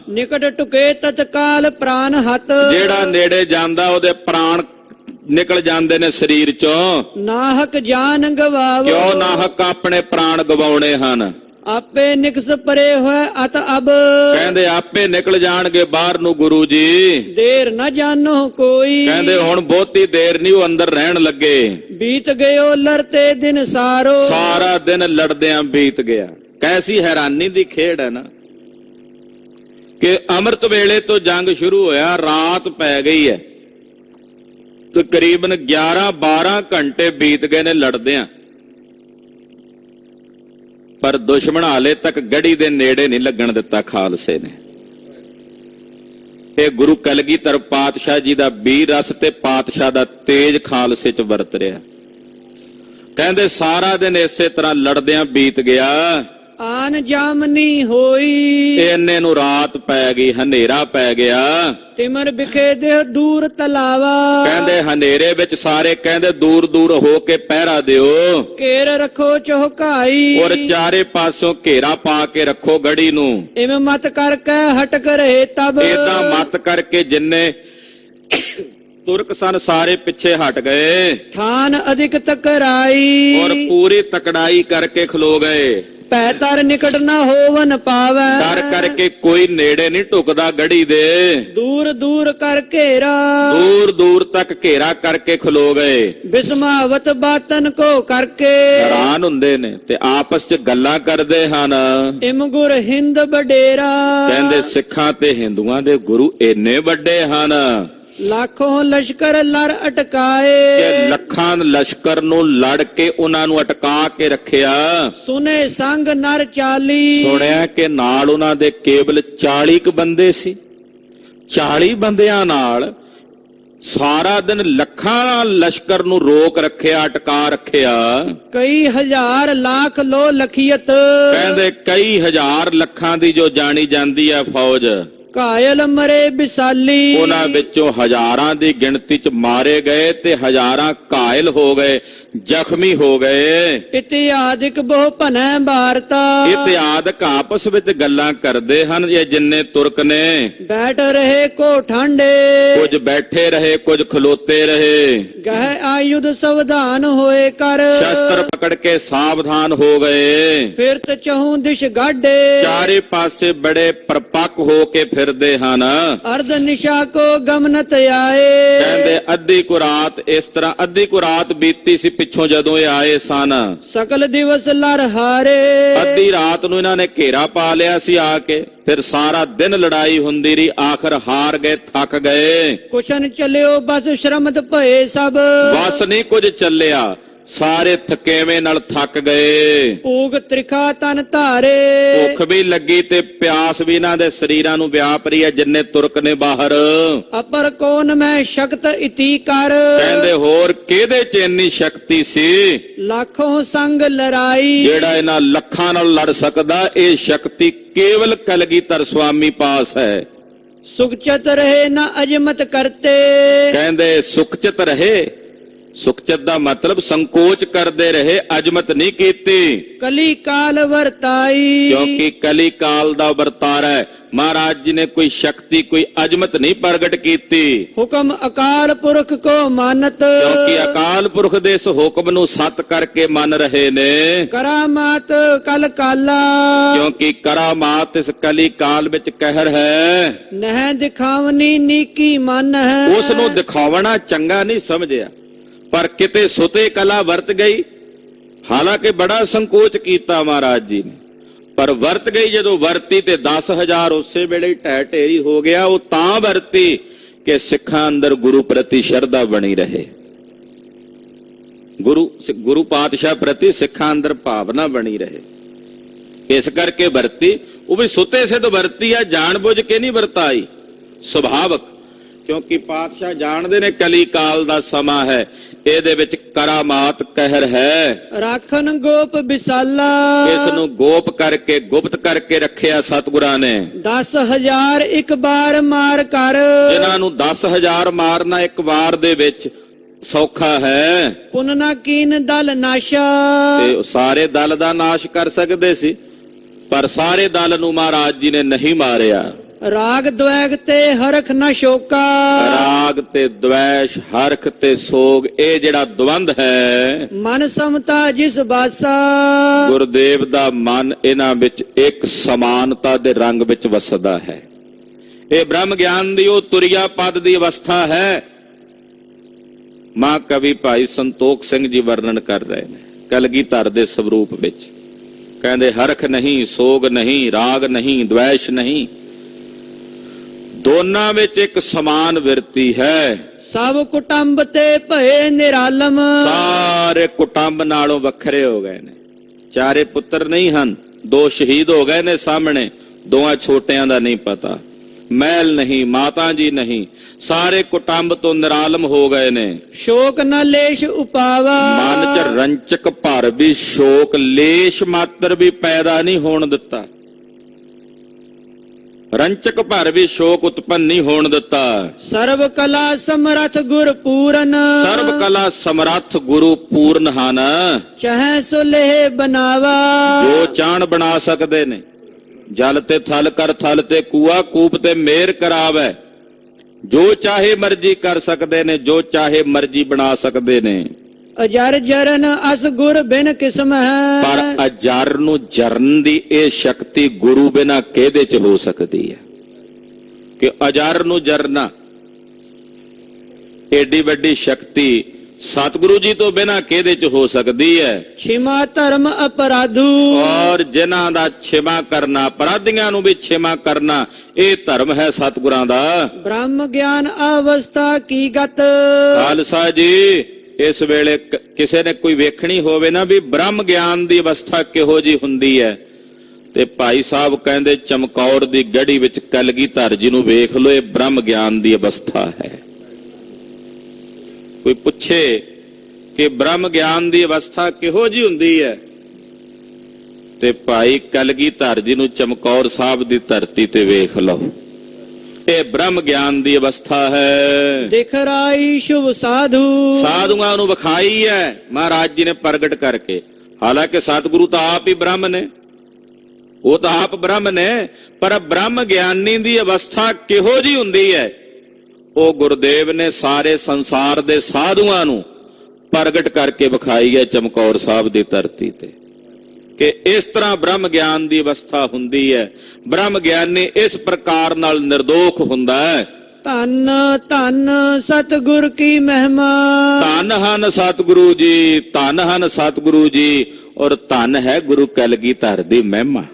ਨਿਕਟ ਟੁਕੇ ਤਤਕਾਲ ਪ੍ਰਾਨ ਹੱਤ। ਜਿਹੜਾ ਨੇੜੇ ਜਾਂਦਾ ਉਹਦੇ ਪ੍ਰਾਣ ਨਿਕਲ ਜਾਂਦੇ ਨੇ ਸਰੀਰ ਚੋਂ। ਨਾਹਕ ਜਾਨ ਗਵਾਵੋ। ਕਿਉਂ ਨਾਹਕ ਆਪਣੇ ਪ੍ਰਾਣ ਗਵਾਉਣੇ ਹਨ। ਆਪੇ ਨਿਕਸ ਪਰੇ ਹੋਏ ਅਤ ਅਬ। ਕਹਿੰਦੇ ਆਪੇ ਨਿਕਲ ਜਾਣਗੇ ਬਾਹਰ ਨੂੰ ਗੁਰੂ ਜੀ। ਦੇਰ ਨਾ ਜਾਣੋ ਕੋਈ। ਕਹਿੰਦੇ ਹੁਣ ਬਹੁਤੀ ਦੇਰ ਨਹੀਂ ਉਹ ਅੰਦਰ ਰਹਿਣ ਲੱਗੇ। ਬੀਤ ਗਇਓ ਲੜਤੇ ਦਿਨ ਸਾਰੋ। ਸਾਰਾ ਦਿਨ ਲੜਦਿਆਂ ਬੀਤ ਗਿਆ। ਕੈਸੀ ਹੈਰਾਨੀ ਦੀ ਖੇਡ ਹੈ ਨਾ ਕਿ ਅੰਮ੍ਰਿਤ ਵੇਲੇ ਤੋਂ ਜੰਗ ਸ਼ੁਰੂ ਹੋਇਆ, ਰਾਤ ਪੈ ਗਈ ਹੈ ਤੇ ਕਰੀਬਨ 11-12 ਘੰਟੇ ਬੀਤ ਗਏ ਨੇ ਲੜਦਿਆਂ, ਪਰ ਦੁਸ਼ਮਣ ਹਾਲੇ ਤੱਕ ਗੜੀ ਦੇ ਨੇੜੇ ਨਹੀਂ ਲੱਗਣ ਦਿੱਤਾ ਖਾਲਸੇ ਨੇ। ਇਹ ਗੁਰੂ ਕਲਗੀਧਰ ਪਾਤਸ਼ਾਹ ਜੀ ਦਾ ਵੀਰ ਰਸ ਤੇ ਪਾਤਸ਼ਾਹ ਦਾ ਤੇਜ ਖਾਲਸੇ 'ਚ ਵਰਤ ਰਿਹਾ। ਕਹਿੰਦੇ ਸਾਰਾ ਦਿਨ ਇਸੇ ਤਰ੍ਹਾਂ ਲੜਦਿਆਂ ਬੀਤ ਗਿਆ। ਆਨ ਜਾਮਨੀ ਹੋਈ। ਇੰਨੇ ਨੂੰ ਰਾਤ ਪੈ ਗਈ, ਹਨੇਰਾ ਪੈ ਗਿਆ। ਤਿਮਰ ਬਿਖੇ ਦੇਹ ਦੂਰ ਤਲਾਵਾ। ਕਹਿੰਦੇ ਹਨੇਰੇ ਵਿੱਚ ਸਾਰੇ ਕਹਿੰਦੇ ਦੂਰ ਦੂਰ ਹੋ ਕੇ ਪਹਿਰਾ ਦਿਓ। ਘੇਰ ਰੱਖੋ ਚੌਕਾਈ। ਔਰ ਚਾਰੇ ਪਾਸੋਂ ਘੇਰਾ ਪਾ ਕੇ ਰੱਖੋ ਗੜੀ ਨੂੰ। ਇਵੇਂ ਮਤ ਕਰਕੇ ਹਟਕ ਰਹੇ ਤਬ। ਏਦਾਂ ਮਤ ਕਰਕੇ ਜਿੰਨੇ ਤੁਰਕ ਸਨ ਸਾਰੇ ਪਿੱਛੇ ਹਟ ਗਏ। ਠਾਨ ਅਧਿਕ ਤਕਰਾਈ। ਔਰ ਪੂਰੀ ਤਕੜਾਈ ਕਰਕੇ ਖਲੋ ਗਏ। ਪੈ ਤਰ ਨਿਕਟ ਨਾ ਹੋਵਨ ਪਾਵੈ। ਡਰ ਕਰਕੇ ਕੋਈ ਨੇੜੇ ਨਹੀਂ ਢੁਕਦਾ ਗੜੀ ਦੇ। ਦੂਰ ਦੂਰ ਕਰ ਘੇਰਾ। ਦੂਰ ਦੂਰ ਤੱਕ ਘੇਰਾ ਕਰਕੇ ਖਲੋ ਗਏ। ਬਿਸਮਾਵਤ ਬਾਤਨ ਕੋ ਕਰਕੇ। ਹੈਰਾਨ ਹੁੰਦੇ ਨੇ ਤੇ ਆਪਸ 'ਚ ਗੱਲਾਂ ਕਰਦੇ ਹਨ। ਇਮ ਗੁਰ ਹਿੰਦ ਬਡੇਰਾ। ਕਹਿੰਦੇ ਸਿੱਖਾਂ ਤੇ ਹਿੰਦੂਆਂ ਦੇ ਗੁਰੂ ਇੰਨੇ ਵੱਡੇ ਹਨ ਲੱਖੋਂ ਲਸ਼ਕਰ ਲੜ ਅਟਕਾਏ। ਕਿ ਲੱਖਾਂ ਲਸ਼ਕਰ ਨੂੰ ਲੜ ਕੇ ਉਹਨਾਂ ਨੂੰ ਅਟਕਾ ਕੇ ਰੱਖਿਆ। ਸੁਨੇ ਸੰਗ ਨਰ 40। ਸੁਣਿਆ ਕਿ ਨਾਲ ਉਹਨਾਂ ਦੇ ਕੇਵਲ 40 ਕੁ ਬੰਦੇ ਸੀ। 40 ਬੰਦਿਆਂ ਨਾਲ ਸਾਰਾ ਦਿਨ ਲੱਖਾਂ ਲਸ਼ਕਰ ਨੂੰ ਰੋਕ ਰੱਖਿਆ, ਅਟਕਾ ਰੱਖਿਆ। ਕਈ ਹਜ਼ਾਰ ਲੱਖ ਲੋ ਲਖੀਅਤ। ਕਹਿੰਦੇ ਕਈ ਹਜ਼ਾਰ ਲੱਖਾਂ ਦੀ ਜੋ ਜਾਣੀ ਜਾਂਦੀ ਹੈ ਫੌਜ। ਕਾਇਲ ਮਰੇ ਵਿਸਾਲੀ। ਉਹਨਾਂ ਵਿੱਚੋਂ ਹਜ਼ਾਰਾਂ ਦੀ ਗਿਣਤੀ 'ਚ ਮਾਰੇ ਗਏ ਤੇ ਹਜ਼ਾਰਾਂ ਘਾਇਲ ਹੋ ਗਏ, ਜ਼ਖਮੀ ਹੋ ਗਏ। ਇਤਿਆਦਿਕ ਬਹੁ ਭਨੈ ਵਾਰਤਾ। ਇਤਿਆਦਿਕ ਆਪਸ ਵਿੱਚ ਗੱਲਾਂ ਕਰਦੇ ਹਨ। ਇਹ ਜਿੰਨੇ ਤੁਰਕ ਨੇ ਬੈਠ ਰਹੇ ਕੋ ਠਾਂਡੇ। ਕੁਝ ਬੈਠੇ ਰਹੇ, ਕੁਝ ਖਲੋਤੇ ਰਹੇ। ਗਹਿ ਆਯੁਧ ਸਾਵਧਾਨ ਹੋਏ ਕਰ। ਸ਼ਸਤਰ ਪਕੜ ਕੇ ਸਾਵਧਾਨ ਹੋ ਗਏ। ਫਿਰਤ ਚਹੂ ਦਿਸ਼ ਗਾਡੇ। ਚਾਰੇ ਪਾਸੇ ਬੜੇ ਪਰਪੱਕ ਹੋ ਕੇ ਫਿਰਦੇ ਹਨ। ਅਰਧ ਨਿਸ਼ਾ ਕੋ ਗਮਨਤ ਆਏ। ਕਹਿੰਦੇ ਅੱਧੀ ਕੁ ਰਾਤ ਇਸ ਤਰ੍ਹਾਂ ਅੱਧੀ ਕੁ ਰਾਤ ਬੀਤੀ ਸੀ ਪਿੱਛੋਂ ਜਦੋਂ ਇਹ ਆਏ ਸਨ। ਸਕਲ ਦਿਵਸ ਲਰ ਹਾਰੇ। ਅੱਧੀ ਰਾਤ ਨੂੰ ਇਹਨਾਂ ਨੇ ਘੇਰਾ ਪਾ ਲਿਆ ਸੀ ਆ ਕੇ। ਫਿਰ ਸਾਰਾ ਦਿਨ ਲੜਾਈ ਹੁੰਦੀ ਰਹੀ, ਆਖਰ ਹਾਰ ਗਏ, ਥੱਕ ਗਏ। ਕੁਸ਼ਨ ਚਲਿਓ ਬਸ ਸ਼ਰਮਤ ਭਏ ਸਭ। ਬਸ ਨਹੀਂ ਕੁਝ ਚੱਲਿਆ, ਸਾਰੇ ਥਕੇਵੇਂ ਨਾਲ ਥੱਕ ਗਏ, ਭੂਖ ਤ੍ਰਿਖਾ ਤਨ ਧਾਰੇ, ਭੁੱਖ ਵੀ ਲੱਗੀ ਤੇ ਪਿਆਸ ਵੀ ਇਹਨਾਂ ਦੇ ਸਰੀਰਾਂ ਨੂੰ ਵਿਆਪ ਰਹੀ ਹੈ ਜਿੰਨੇ ਤੁਰਕ ਨੇ ਬਾਹਰ। ਅਪਰ ਕੋਨ ਮੈਂ ਸ਼ਕਤ ਇਤੀ ਕਰ, ਕਹਿੰਦੇ ਹੋਰ ਕਿਹਦੇ ਚ ਇੰਨੀ ਸ਼ਕਤੀ ਸੀ ਲੱਖੋਂ ਸੰਗ ਲੜਾਈ, ਜਿਹੜਾ ਇਹਨਾਂ ਲੱਖਾਂ ਨਾਲ ਲੜ ਸਕਦਾ। ਇਹ ਸ਼ਕਤੀ ਕੇਵਲ ਕਲਗੀਧਰ ਸੁਆਮੀ ਪਾਸ ਹੈ। ਸੁਖਚਤ ਰਹੇ ਨਾ ਅਜਮਤ ਕਰਤੇ, ਕਹਿੰਦੇ ਸੁਖਚਿਤ ਰਹੇ, ਸੁਖਚਿਤ ਦਾ ਮਤਲਬ ਸੰਕੋਚ ਕਰਦੇ ਰਹੇ, ਅਜਮਤ ਨਹੀਂ ਕੀਤੀ, ਕਲੀ ਕਾਲ ਵਰਤਾਈ, ਕਿਉਂਕਿ ਕਲੀ ਕਾਲ ਦਾ ਵਰਤਾਰਾ ਹੈ। ਮਹਾਰਾਜ ਜੀ ਨੇ ਕੋਈ ਸ਼ਕਤੀ ਕੋਈ ਅਜਮਤ ਨਹੀਂ ਪ੍ਰਗਟ ਕੀਤੀ, ਹੁਕਮ ਅਕਾਲ ਪੁਰਖ ਕੋ ਮਾਨਤ, ਕਿਉਂਕਿ ਅਕਾਲ ਪੁਰਖ ਦੇ ਇਸ ਹੁਕਮ ਨੂੰ ਸਤ ਕਰਕੇ ਮੰਨ ਰਹੇ ਨੇ। ਕਰਾਮਾਤ ਕਲ ਕਾਲਾ, ਕਿਉਂਕਿ ਕਰਾਮਾਤ ਇਸ ਕਲੀ ਕਾਲ ਵਿੱਚ ਕਹਿਰ ਹੈ, ਨਹਿ ਦਿਖਾਵਨੀ ਨੀਕੀ ਮਨ ਹੈ, ਉਸ ਨੂੰ ਦਿਖਾਉਣਾ ਚੰਗਾ ਨਹੀਂ ਸਮਝਿਆ, ਪਰ ਕਿਤੇ ਸੁਤੇ ਕਲਾ ਵਰਤ ਗਈ। ਹਾਲਾਂਕਿ ਬੜਾ ਸੰਕੋਚ ਕੀਤਾ ਮਹਾਰਾਜ ਜੀ ਨੇ, ਪਰ ਵਰਤ ਗਈ। ਜਦੋਂ ਵਰਤੀ ਤੇ 10,000 ਉਸੇ ਵੇਲੇ ਹੀ ਢਹਿ ਢੇਰੀ ਹੋ ਗਿਆ। ਉਹ ਤਾਂ ਵਰਤੀ ਕਿ ਸਿੱਖਾਂ ਅੰਦਰ ਗੁਰੂ ਪ੍ਰਤੀ ਸ਼ਰਧਾ ਬਣੀ ਰਹੇ, ਗੁਰੂ ਪਾਤਸ਼ਾਹ ਪ੍ਰਤੀ ਸਿੱਖਾਂ ਅੰਦਰ ਭਾਵਨਾ ਬਣੀ ਰਹੇ, ਇਸ ਕਰਕੇ ਵਰਤੀ। ਉਹ ਵੀ ਸੁੱਤੇ ਸੇ ਤੋਂ ਵਰਤੀ ਆ, ਜਾਣ ਬੁੱਝ ਕੇ ਨਹੀਂ ਵਰਤਾਈ, ਸੁਭਾਵਕ। ਕਿਉਂਕਿ ਪਾਤਸ਼ਾਹ ਜਾਣਦੇ ਨੇ ਕਲੀ ਕਾਲ ਦਾ ਸਮਾਂ ਹੈ, ਇਹਦੇ ਵਿੱਚ ਕਰਾਮਾਤ ਕਹਿਰ ਹੈ। ਰਾਖਨ ਗੋਪ ਵਿਸਾਲਾ, ਇਸ ਨੂੰ ਗੋਪ ਕਰਕੇ ਗੁਪਤ ਕਰਕੇ ਰੱਖਿਆ ਸਤਿਗੁਰਾਂ ਨੇ। 10,000 ਇੱਕ ਵਾਰ ਮਾਰ ਕਰ, ਜਿਨ੍ਹਾਂ ਨੂੰ 10,000 ਮਾਰਨਾ ਇੱਕ ਵਾਰ ਦੇ ਵਿੱਚ ਸੌਖਾ ਹੈ, ਪੁਨ ਨਾ ਕੀਨ ਦਲ ਨਾਸ਼ਾ, ਤੇ ਉਹ ਸਾਰੇ ਦਲ ਦਾ ਨਾਸ਼ ਕਰ ਸਕਦੇ ਸੀ, ਪਰ ਸਾਰੇ ਦਲ ਨੂੰ ਮਹਾਰਾਜ ਜੀ ਨੇ ਨਹੀਂ ਮਾਰਿਆ। ਰਾਗ ਦੁਐਗ ਤੇ ਹਰਖ ਨਾ ਸ਼ੋਕਾ, ਰਾਗ ਤੇ ਦ્વੈਸ਼, ਹਰਖ ਤੇ ਸੋਗ, ਇਹ ਜਿਹੜਾ ਦਵੰਦ ਹੈ, ਮਨ ਸਮਤਾ ਜਿਸ ਬਾਸਾ, ਗੁਰਦੇਵ ਦਾ ਮਨ ਇਹਨਾਂ ਵਿੱਚ ਇੱਕ ਸਮਾਨਤਾ ਦੇ ਰੰਗ ਵਿੱਚ ਵਸਦਾ ਹੈ। ਇਹ ਬ੍ਰਹਮ ਗਿਆਨ ਦੀ ਉਹ ਤੁਰਿਆ ਪਦ ਦੀ ਅਵਸਥਾ ਹੈ। ਮਾਂ ਕਵੀ ਭਾਈ ਸੰਤੋਖ ਸਿੰਘ ਜੀ ਵਰਣਨ ਕਰ ਰਹੇ ਨੇ ਕਲਗੀਧਰ ਦੇ ਸਵਰੂਪ ਵਿੱਚ। ਕਹਿੰਦੇ ਹਰਖ ਨਹੀਂ, ਸੋਗ ਨਹੀਂ, ਰਾਗ ਨਹੀਂ, ਦ્વੈਸ਼ ਨਹੀਂ, ਦੋਨਾਂ ਵਿੱਚ ਇੱਕ ਸਮਾਨ ਵਿਰਤੀ ਹੈ। ਸਭ ਕੁਟੰਬ ਤੇ ਭਏ ਨਿਰਾਲਮ, ਸਾਰੇ ਕੁਟੰਬ ਨਾਲੋਂ ਵੱਖਰੇ ਹੋ ਗਏ ਨੇ। ਚਾਰੇ ਪੁੱਤਰ ਨਹੀਂ ਹਨ, 2 ਸ਼ਹੀਦ ਹੋ ਗਏ ਨੇ ਸਾਹਮਣੇ, 2 ਛੋਟਿਆਂ ਦਾ ਨਹੀਂ ਪਤਾ, ਮਹਿਲ ਨਹੀਂ, ਮਾਤਾ ਜੀ ਨਹੀਂ, ਸਾਰੇ ਕੁਟੰਬ ਤੋਂ ਨਿਰਾਲਮ ਹੋ ਗਏ ਨੇ। ਸ਼ੋਕ ਨ ਲੇਸ਼ ਉਪਾਵਾ, ਮਨ ਚ ਰੰਚਕ ਭਰ ਵੀ ਸ਼ੋਕ ਲੇਸ਼ ਮਾਤਰ ਵੀ ਪੈਦਾ ਨਹੀਂ ਹੋਣ ਦਿੱਤਾ, ਰੰਚਕ ਭਰ ਵੀ ਸ਼ੋਕ ਉਤਪੰਨ ਨਹੀਂ ਹੋਣ ਦਿੱਤਾ। ਸਰਬ ਕਲਾ ਸਮਰਥ ਗੁਰ ਪੂਰਨ, ਸਰਬ ਕਲਾ ਸਮਰੱਥ ਗੁਰੂ ਪੂਰਨ ਹਨ। ਚਾਹੇ ਸੋ ਲੇਹ ਬਨਾਵਾ, ਜੋ ਚਾਣ ਬਣਾ ਸਕਦੇ ਨੇ। ਜਲ ਤੇ ਥਲ ਕਰ ਥਲ ਤੇ ਕੂਆ, ਕੂਪ ਤੇ ਮੇਰ ਕਰਾਵੇ। ਜੋ ਚਾਹੇ ਮਰਜ਼ੀ ਕਰ ਸਕਦੇ ਨੇ, ਜੋ ਚਾਹੇ ਮਰਜ਼ੀ ਬਣਾ ਸਕਦੇ ਨੇ। ਅਜਰ ਜਰਨ ਅਸ ਗੁਰ ਬਿਨ ਕਿਸਮ ਹੈ, ਪਰ ਅਜਰ ਨੂੰ ਜਰਨ ਦੀ ਇਹ ਸ਼ਕਤੀ ਗੁਰੂ ਬਿਨਾ ਕਿਹਦੇ ਚ ਹੋ ਸਕਦੀ ਹੈ? ਕਿ ਅਜਰ ਨੂੰ ਜਰਨਾ ਏਡੀ ਵੱਡੀ ਸ਼ਕਤੀ ਸਤਿਗੁਰੂ ਜੀ ਤੋਂ ਬਿਨਾ ਕਿਹਦੇ ਚ ਹੋ ਸਕਦੀ ਹੈ? ਛਿਮਾ ਧਰਮ ਅਪਰਾਧੂ, ਔਰ ਜਿਨ੍ਹਾਂ ਦਾ ਛਿਮਾ ਕਰਨਾ, ਅਪਰਾਧੀਆਂ ਨੂੰ ਵੀ ਛਿਮਾ ਕਰਨਾ, ਇਹ ਧਰਮ ਹੈ ਸਤਿਗੁਰਾਂ ਦਾ। ਬ੍ਰਹਮ ਗਿਆਨ ਅਵਸਥਾ ਕੀ ਗਤ, ਖਾਲਸਾ ਜੀ ਇਸ ਵੇਲੇ ਕਿਸੇ ਨੇ ਕੋਈ ਵੇਖਣੀ ਹੋਵੇ ਨਾ ਵੀ ਬ੍ਰਹਮ ਗਿਆਨ ਦੀ ਅਵਸਥਾ ਕਿਹੋ ਜੀ ਹੁੰਦੀ ਹੈ, ਤੇ ਭਾਈ ਸਾਹਿਬ ਕਹਿੰਦੇ ਚਮਕੌਰ ਦੀ ਗੜੀ ਵਿੱਚ ਕਲਗੀਧਰ ਜੀ ਨੂੰ ਵੇਖ ਲੋ, ਇਹ ਬ੍ਰਹਮ ਗਿਆਨ ਦੀ ਅਵਸਥਾ ਹੈ। ਕੋਈ ਪੁੱਛੇ ਕਿ ਬ੍ਰਹਮ ਗਿਆਨ ਦੀ ਅਵਸਥਾ ਕਿਹੋ ਜੀ ਹੁੰਦੀ ਹੈ, ਤੇ ਭਾਈ ਕਲਗੀਧਰ ਜੀ ਨੂੰ ਚਮਕੌਰ ਸਾਹਿਬ ਦੀ ਧਰਤੀ ਤੇ ਵੇਖ ਲਓ, ਇਹ ਬ੍ਰਹਮ ਗਿਆਨ ਦੀ ਅਵਸਥਾ ਹੈ। ਦਿਖ ਰਾਈ ਸ਼ੁਭ ਸਾਧੂ, ਸਾਧੂਆਂ ਨੂੰ ਵਿਖਾਈ ਹੈ ਮਹਾਰਾਜ ਜੀ ਨੇ ਪ੍ਰਗਟ ਕਰਕੇ। ਹਾਲਾਂਕਿ ਸਤਿਗੁਰੂ ਤਾਂ ਆਪ ਹੀ ਬ੍ਰਹਮ ਨੇ, ਉਹ ਤਾਂ ਆਪ ਬ੍ਰਹਮ ਨੇ, ਪਰ ਬ੍ਰਹਮ ਗਿਆਨੀ ਦੀ ਅਵਸਥਾ ਕਿਹੋ ਜੀ ਹੁੰਦੀ ਹੈ, ਉਹ ਗੁਰਦੇਵ ਨੇ ਸਾਰੇ ਸੰਸਾਰ ਦੇ ਸਾਧੂਆਂ ਨੂੰ ਪ੍ਰਗਟ ਕਰਕੇ ਵਿਖਾਈ ਹੈ ਚਮਕੌਰ ਸਾਹਿਬ ਦੀ ਧਰਤੀ ਤੇ, ਕਿ ਇਸ ਤਰ੍ਹਾਂ ਬ੍ਰਹਮ ਗਿਆਨ ਦੀ ਅਵਸਥਾ ਹੁੰਦੀ ਹੈ। ਬ੍ਰਹਮ ਗਿਆਨੀ ਇਸ ਪ੍ਰਕਾਰ ਨਾਲ ਨਿਰਦੋਖ ਹੁੰਦਾ ਹੈ। ਧੰਨ ਧੰਨ ਸਤਿਗੁਰ ਕੀ ਮਹਿਮਾ, ਧੰਨ ਹਨ ਸਤਿਗੁਰੂ ਜੀ, ਧੰਨ ਹਨ ਸਤਿਗੁਰੂ ਜੀ, ਔਰ ਧੰਨ ਹੈ ਗੁਰੂ ਕਲਗੀਧਰ ਦੀ ਮਹਿਮਾ।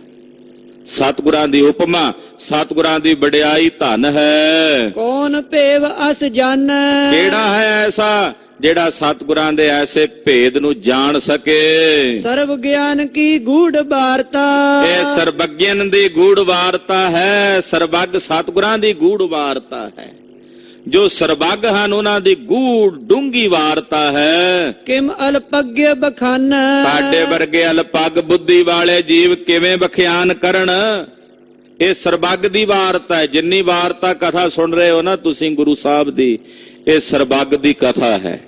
ਸਤਿਗੁਰਾਂ ਦੀ ਉਪਮਾ ਸਤਿਗੁਰਾਂ ਦੀ ਵਡਿਆਈ ਧਨ ਹੈ। ਕੌਣ ਭੇਵ ਅਸ ਜਾਣੈ। ਕਿਹੜਾ ਹੈ ਐਸਾ ਜਿਹੜਾ ਸਤਿਗੁਰਾਂ ਦੇ ਐਸੇ ਭੇਦ ਨੂੰ ਜਾਣ ਸਕੇ। ਸਰਬ ਗਿਆਨ ਕੀ ਗੂੜ ਵਾਰਤਾ। ਇਹ ਸਰਬਗਿਆਨ ਦੀ ਗੂੜ ਵਾਰਤਾ ਹੈ। ਸਰਬੱਗ ਸਤਿਗੁਰਾਂ ਦੀ ਗੂੜ ਵਾਰਤਾ ਹੈ। ਜੋ ਸਰਬੱਗ ਹਨ ਉਹਨਾਂ ਦੀ ਗੂੜ ਡੂੰਗੀ ਵਾਰਤਾ ਹੈ। ਕਿਮ ਅਲਪਗ੍ਯ ਬਖਾਨੈ। ਸਾਡੇ ਵਰਗੇ ਅਲਪੱਗ ਬੁੱਧੀ ਵਾਲੇ ਜੀਵ ਕਿਵੇਂ ਬਖਿਆਨ ਕਰਨ। ਇਹ ਸਰਬੱਗ ਦੀ ਵਾਰਤਾ ਹੈ। ਜਿੰਨੀ ਵਾਰਤਾ ਕਥਾ ਸੁਣ ਰਹੇ ਹੋ ਨਾ ਤੁਸੀਂ ਗੁਰੂ ਸਾਹਿਬ ਦੀ, ਇਹ ਸਰਬੱਗ ਦੀ ਕਥਾ ਹੈ।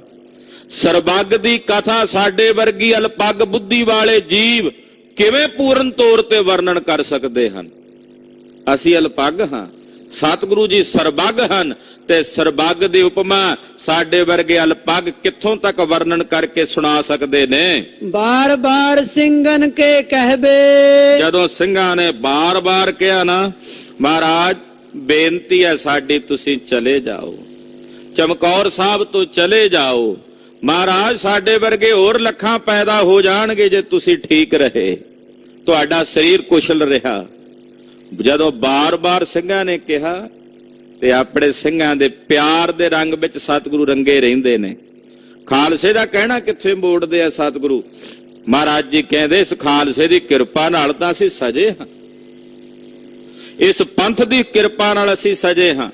ਸਰਬੱਗ ਦੀ ਕਥਾ ਸਾਡੇ ਵਰਗੀ ਅਲਪੱਗ ਬੁੱਧੀ ਵਾਲੇ ਜੀਵ ਕਿਵੇਂ ਪੂਰਨ ਤੌਰ ਤੇ ਵਰਣਨ ਕਰ ਸਕਦੇ ਹਨ। ਅਸੀਂ ਅਲਪੱਗ ਹਾਂ, ਸਤਿਗੁਰੂ ਜੀ ਸਰਬੱਗ ਹਨ, ਤੇ ਸਰਬੱਗ ਦੀ ਉਪਮਾ ਸਾਡੇ ਵਰਗੇ ਅਲਪੱਗ ਕਿੱਥੋਂ ਤੱਕ ਵਰਣਨ ਕਰਕੇ ਸੁਣਾ ਸਕਦੇ ਨੇ। ਬਾਰ ਬਾਰ ਸਿੰਘਨ ਕੇ ਕਹਿਬੇ। ਜਦੋਂ ਸਿੰਘਾਂ ਨੇ ਬਾਰ-ਬਾਰ ਕਿਹਾ ਨਾ, ਮਹਾਰਾਜ ਬੇਨਤੀ ਹੈ ਸਾਡੀ, ਤੁਸੀਂ ਚਲੇ ਜਾਓ, ਚਮਕੌਰ ਸਾਹਿਬ ਤੋਂ ਚਲੇ ਜਾਓ। ਮਹਾਰਾਜ ਸਾਡੇ ਵਰਗੇ ਹੋਰ ਲੱਖਾਂ ਪੈਦਾ ਹੋ ਜਾਣਗੇ ਜੇ ਤੁਸੀਂ ਠੀਕ ਰਹੇ, ਤੁਹਾਡਾ ਸਰੀਰ ਕੁਸ਼ਲ ਰਿਹਾ। ਜਦੋਂ ਬਾਰ-ਬਾਰ ਸਿੰਘਾਂ ਨੇ ਕਿਹਾ ਤੇ ਆਪਣੇ ਸਿੰਘਾਂ ਦੇ ਪਿਆਰ ਦੇ ਰੰਗ ਵਿੱਚ ਸਤਿਗੁਰੂ ਰੰਗੇ ਰਹਿੰਦੇ ਨੇ। ਖਾਲਸੇ ਦਾ ਕਹਿਣਾ ਕਿੱਥੇ ਮੋੜਦੇ ਆ ਸਤਿਗੁਰੂ। ਮਹਾਰਾਜ ਜੀ ਕਹਿੰਦੇ ਇਸ ਖਾਲਸੇ ਦੀ ਕਿਰਪਾ ਨਾਲ ਤਾਂ ਅਸੀਂ ਸਜੇ ਹਾਂ, ਇਸ ਪੰਥ ਦੀ ਕਿਰਪਾ ਨਾਲ ਅਸੀਂ ਸਜੇ ਹਾਂ।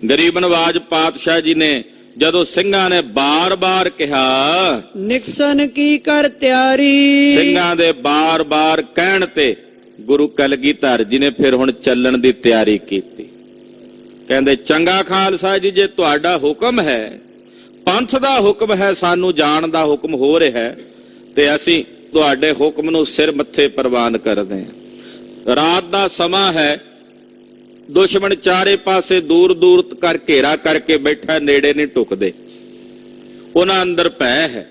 ਗਰੀਬ ਨਵਾਜ ਪਾਤਸ਼ਾਹ ਜੀ ਨੇ ਜਦੋਂ ਸਿੰਘਾਂ ਨੇ ਬਾਰ-ਬਾਰ ਕਿਹਾ, ਨਿਕਸਨ ਕੀ ਕਰ ਤਿਆਰੀ। ਸਿੰਘਾਂ ਦੇ ਬਾਰ-ਬਾਰ ਕਹਿਣ ਤੇ ਗੁਰੂ ਕਲਗੀਧਰ ਜੀ ਨੇ ਫਿਰ ਹੁਣ ਚੱਲਣ ਦੀ ਤਿਆਰੀ ਕੀਤੀ। ਕਹਿੰਦੇ ਚੰਗਾ ਖਾਲਸਾ ਜੀ, ਜੇ ਤੁਹਾਡਾ ਹੁਕਮ ਹੈ, ਪੰਥ ਦਾ ਹੁਕਮ ਹੈ, ਸਾਨੂੰ ਜਾਣ ਦਾ ਹੁਕਮ ਹੋ ਰਿਹਾ ਹੈ, ਤੇ ਅਸੀਂ ਤੁਹਾਡੇ ਹੁਕਮ ਨੂੰ ਸਿਰ ਮੱਥੇ ਪ੍ਰਵਾਨ ਕਰਦੇ ਹਾਂ। ਰਾਤ ਦਾ ਸਮਾਂ ਹੈ, ਦੁਸ਼ਮਣ ਚਾਰੇ ਪਾਸੇ ਦੂਰ ਦੂਰ ਕਰ ਘੇਰਾ ਕਰਕੇ ਬੈਠਾ, ਨੇੜੇ ਨਹੀਂ ਟੁਕਦੇ, ਉਹਨਾਂ ਅੰਦਰ ਭੈ ਹੈ।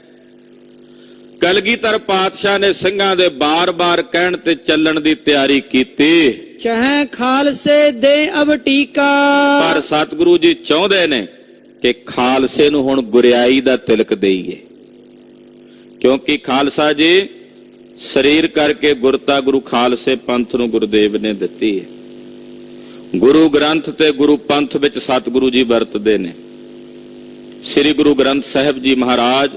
ਕਲਗੀਧਰ ਪਾਤਸ਼ਾਹ ਨੇ ਸਿੰਘਾਂ ਦੇ ਬਾਰ-ਬਾਰ ਕਹਿਣ ਤੇ ਚੱਲਣ ਦੀ ਤਿਆਰੀ ਕੀਤੀ। ਚਾਹੇ ਖਾਲਸੇ ਦੇ ਅਬ ਟੀਕਾ। ਪਰ ਸਤਿਗੁਰੂ ਜੀ ਚਾਹੁੰਦੇ ਨੇ ਕਿ ਖਾਲਸੇ ਨੂੰ ਹੁਣ ਗੁਰਿਆਈ ਦਾ ਤਿਲਕ ਦੇਈਏ, ਕਿਉਂਕਿ ਖਾਲਸਾ ਜੀ ਸਰੀਰ ਕਰਕੇ ਗੁਰਤਾ ਗੁਰੂ ਖਾਲਸੇ ਪੰਥ ਨੂੰ ਗੁਰਦੇਵ ਨੇ ਦਿੱਤੀ ਹੈ। ਗੁਰੂ ਗ੍ਰੰਥ ਤੇ ਗੁਰੂ ਪੰਥ ਵਿੱਚ ਸਤਿਗੁਰੂ ਜੀ ਵਰਤਦੇ ਨੇ। ਸ੍ਰੀ ਗੁਰੂ ਗ੍ਰੰਥ ਸਾਹਿਬ ਜੀ ਮਹਾਰਾਜ,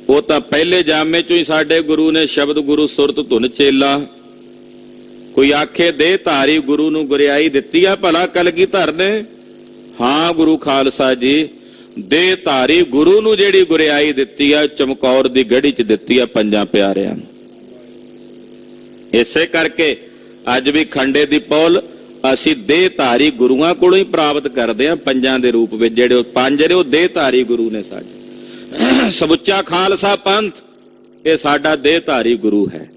ਉਹ ਤਾਂ ਪਹਿਲੇ ਜਾਮੇ ਚੋਂ ਹੀ ਸਾਡੇ ਗੁਰੂ ਨੇ ਸ਼ਬਦ ਗੁਰੂ ਸੁਰਤ ਧੁਨ ਚੇਲਾ। ਕੋਈ ਆਖੇ ਦੇਹ ਧਾਰੀ ਗੁਰੂ ਨੂੰ ਗੁਰਿਆਈ ਦਿੱਤੀ ਆ ਭਲਾ ਕਲਗੀਧਰ ਨੇ? ਹਾਂ ਗੁਰੂ ਖਾਲਸਾ ਜੀ, ਦੇਹ ਧਾਰੀ ਗੁਰੂ ਨੂੰ ਜਿਹੜੀ ਗੁਰਿਆਈ ਦਿੱਤੀ ਆ ਚਮਕੌਰ ਦੀ ਗੜੀ 'ਚ ਦਿੱਤੀ ਆ ਪੰਜਾਂ ਪਿਆਰਿਆਂ ਨੂੰ। ਇਸੇ ਕਰਕੇ ਅੱਜ ਵੀ ਖੰਡੇ ਦੀ ਪੌਲ ਅਸੀਂ ਦੇਹ ਧਾਰੀ ਗੁਰੂਆਂ ਕੋਲੋਂ ਹੀ ਪ੍ਰਾਪਤ ਕਰਦੇ ਆ ਪੰਜਾਂ ਦੇ ਰੂਪ ਵਿੱਚ। ਜਿਹੜੇ ਪੰਜ ਨੇ ਉਹ ਦੇਹ ਧਾਰੀ ਗੁਰੂ ਨੇ ਸਾਡੇ। ਸਮੁੱਚਾ ਖਾਲਸਾ ਪੰਥ ਇਹ ਸਾਡਾ ਦੇਹ ਧਾਰੀ ਗੁਰੂ ਹੈ।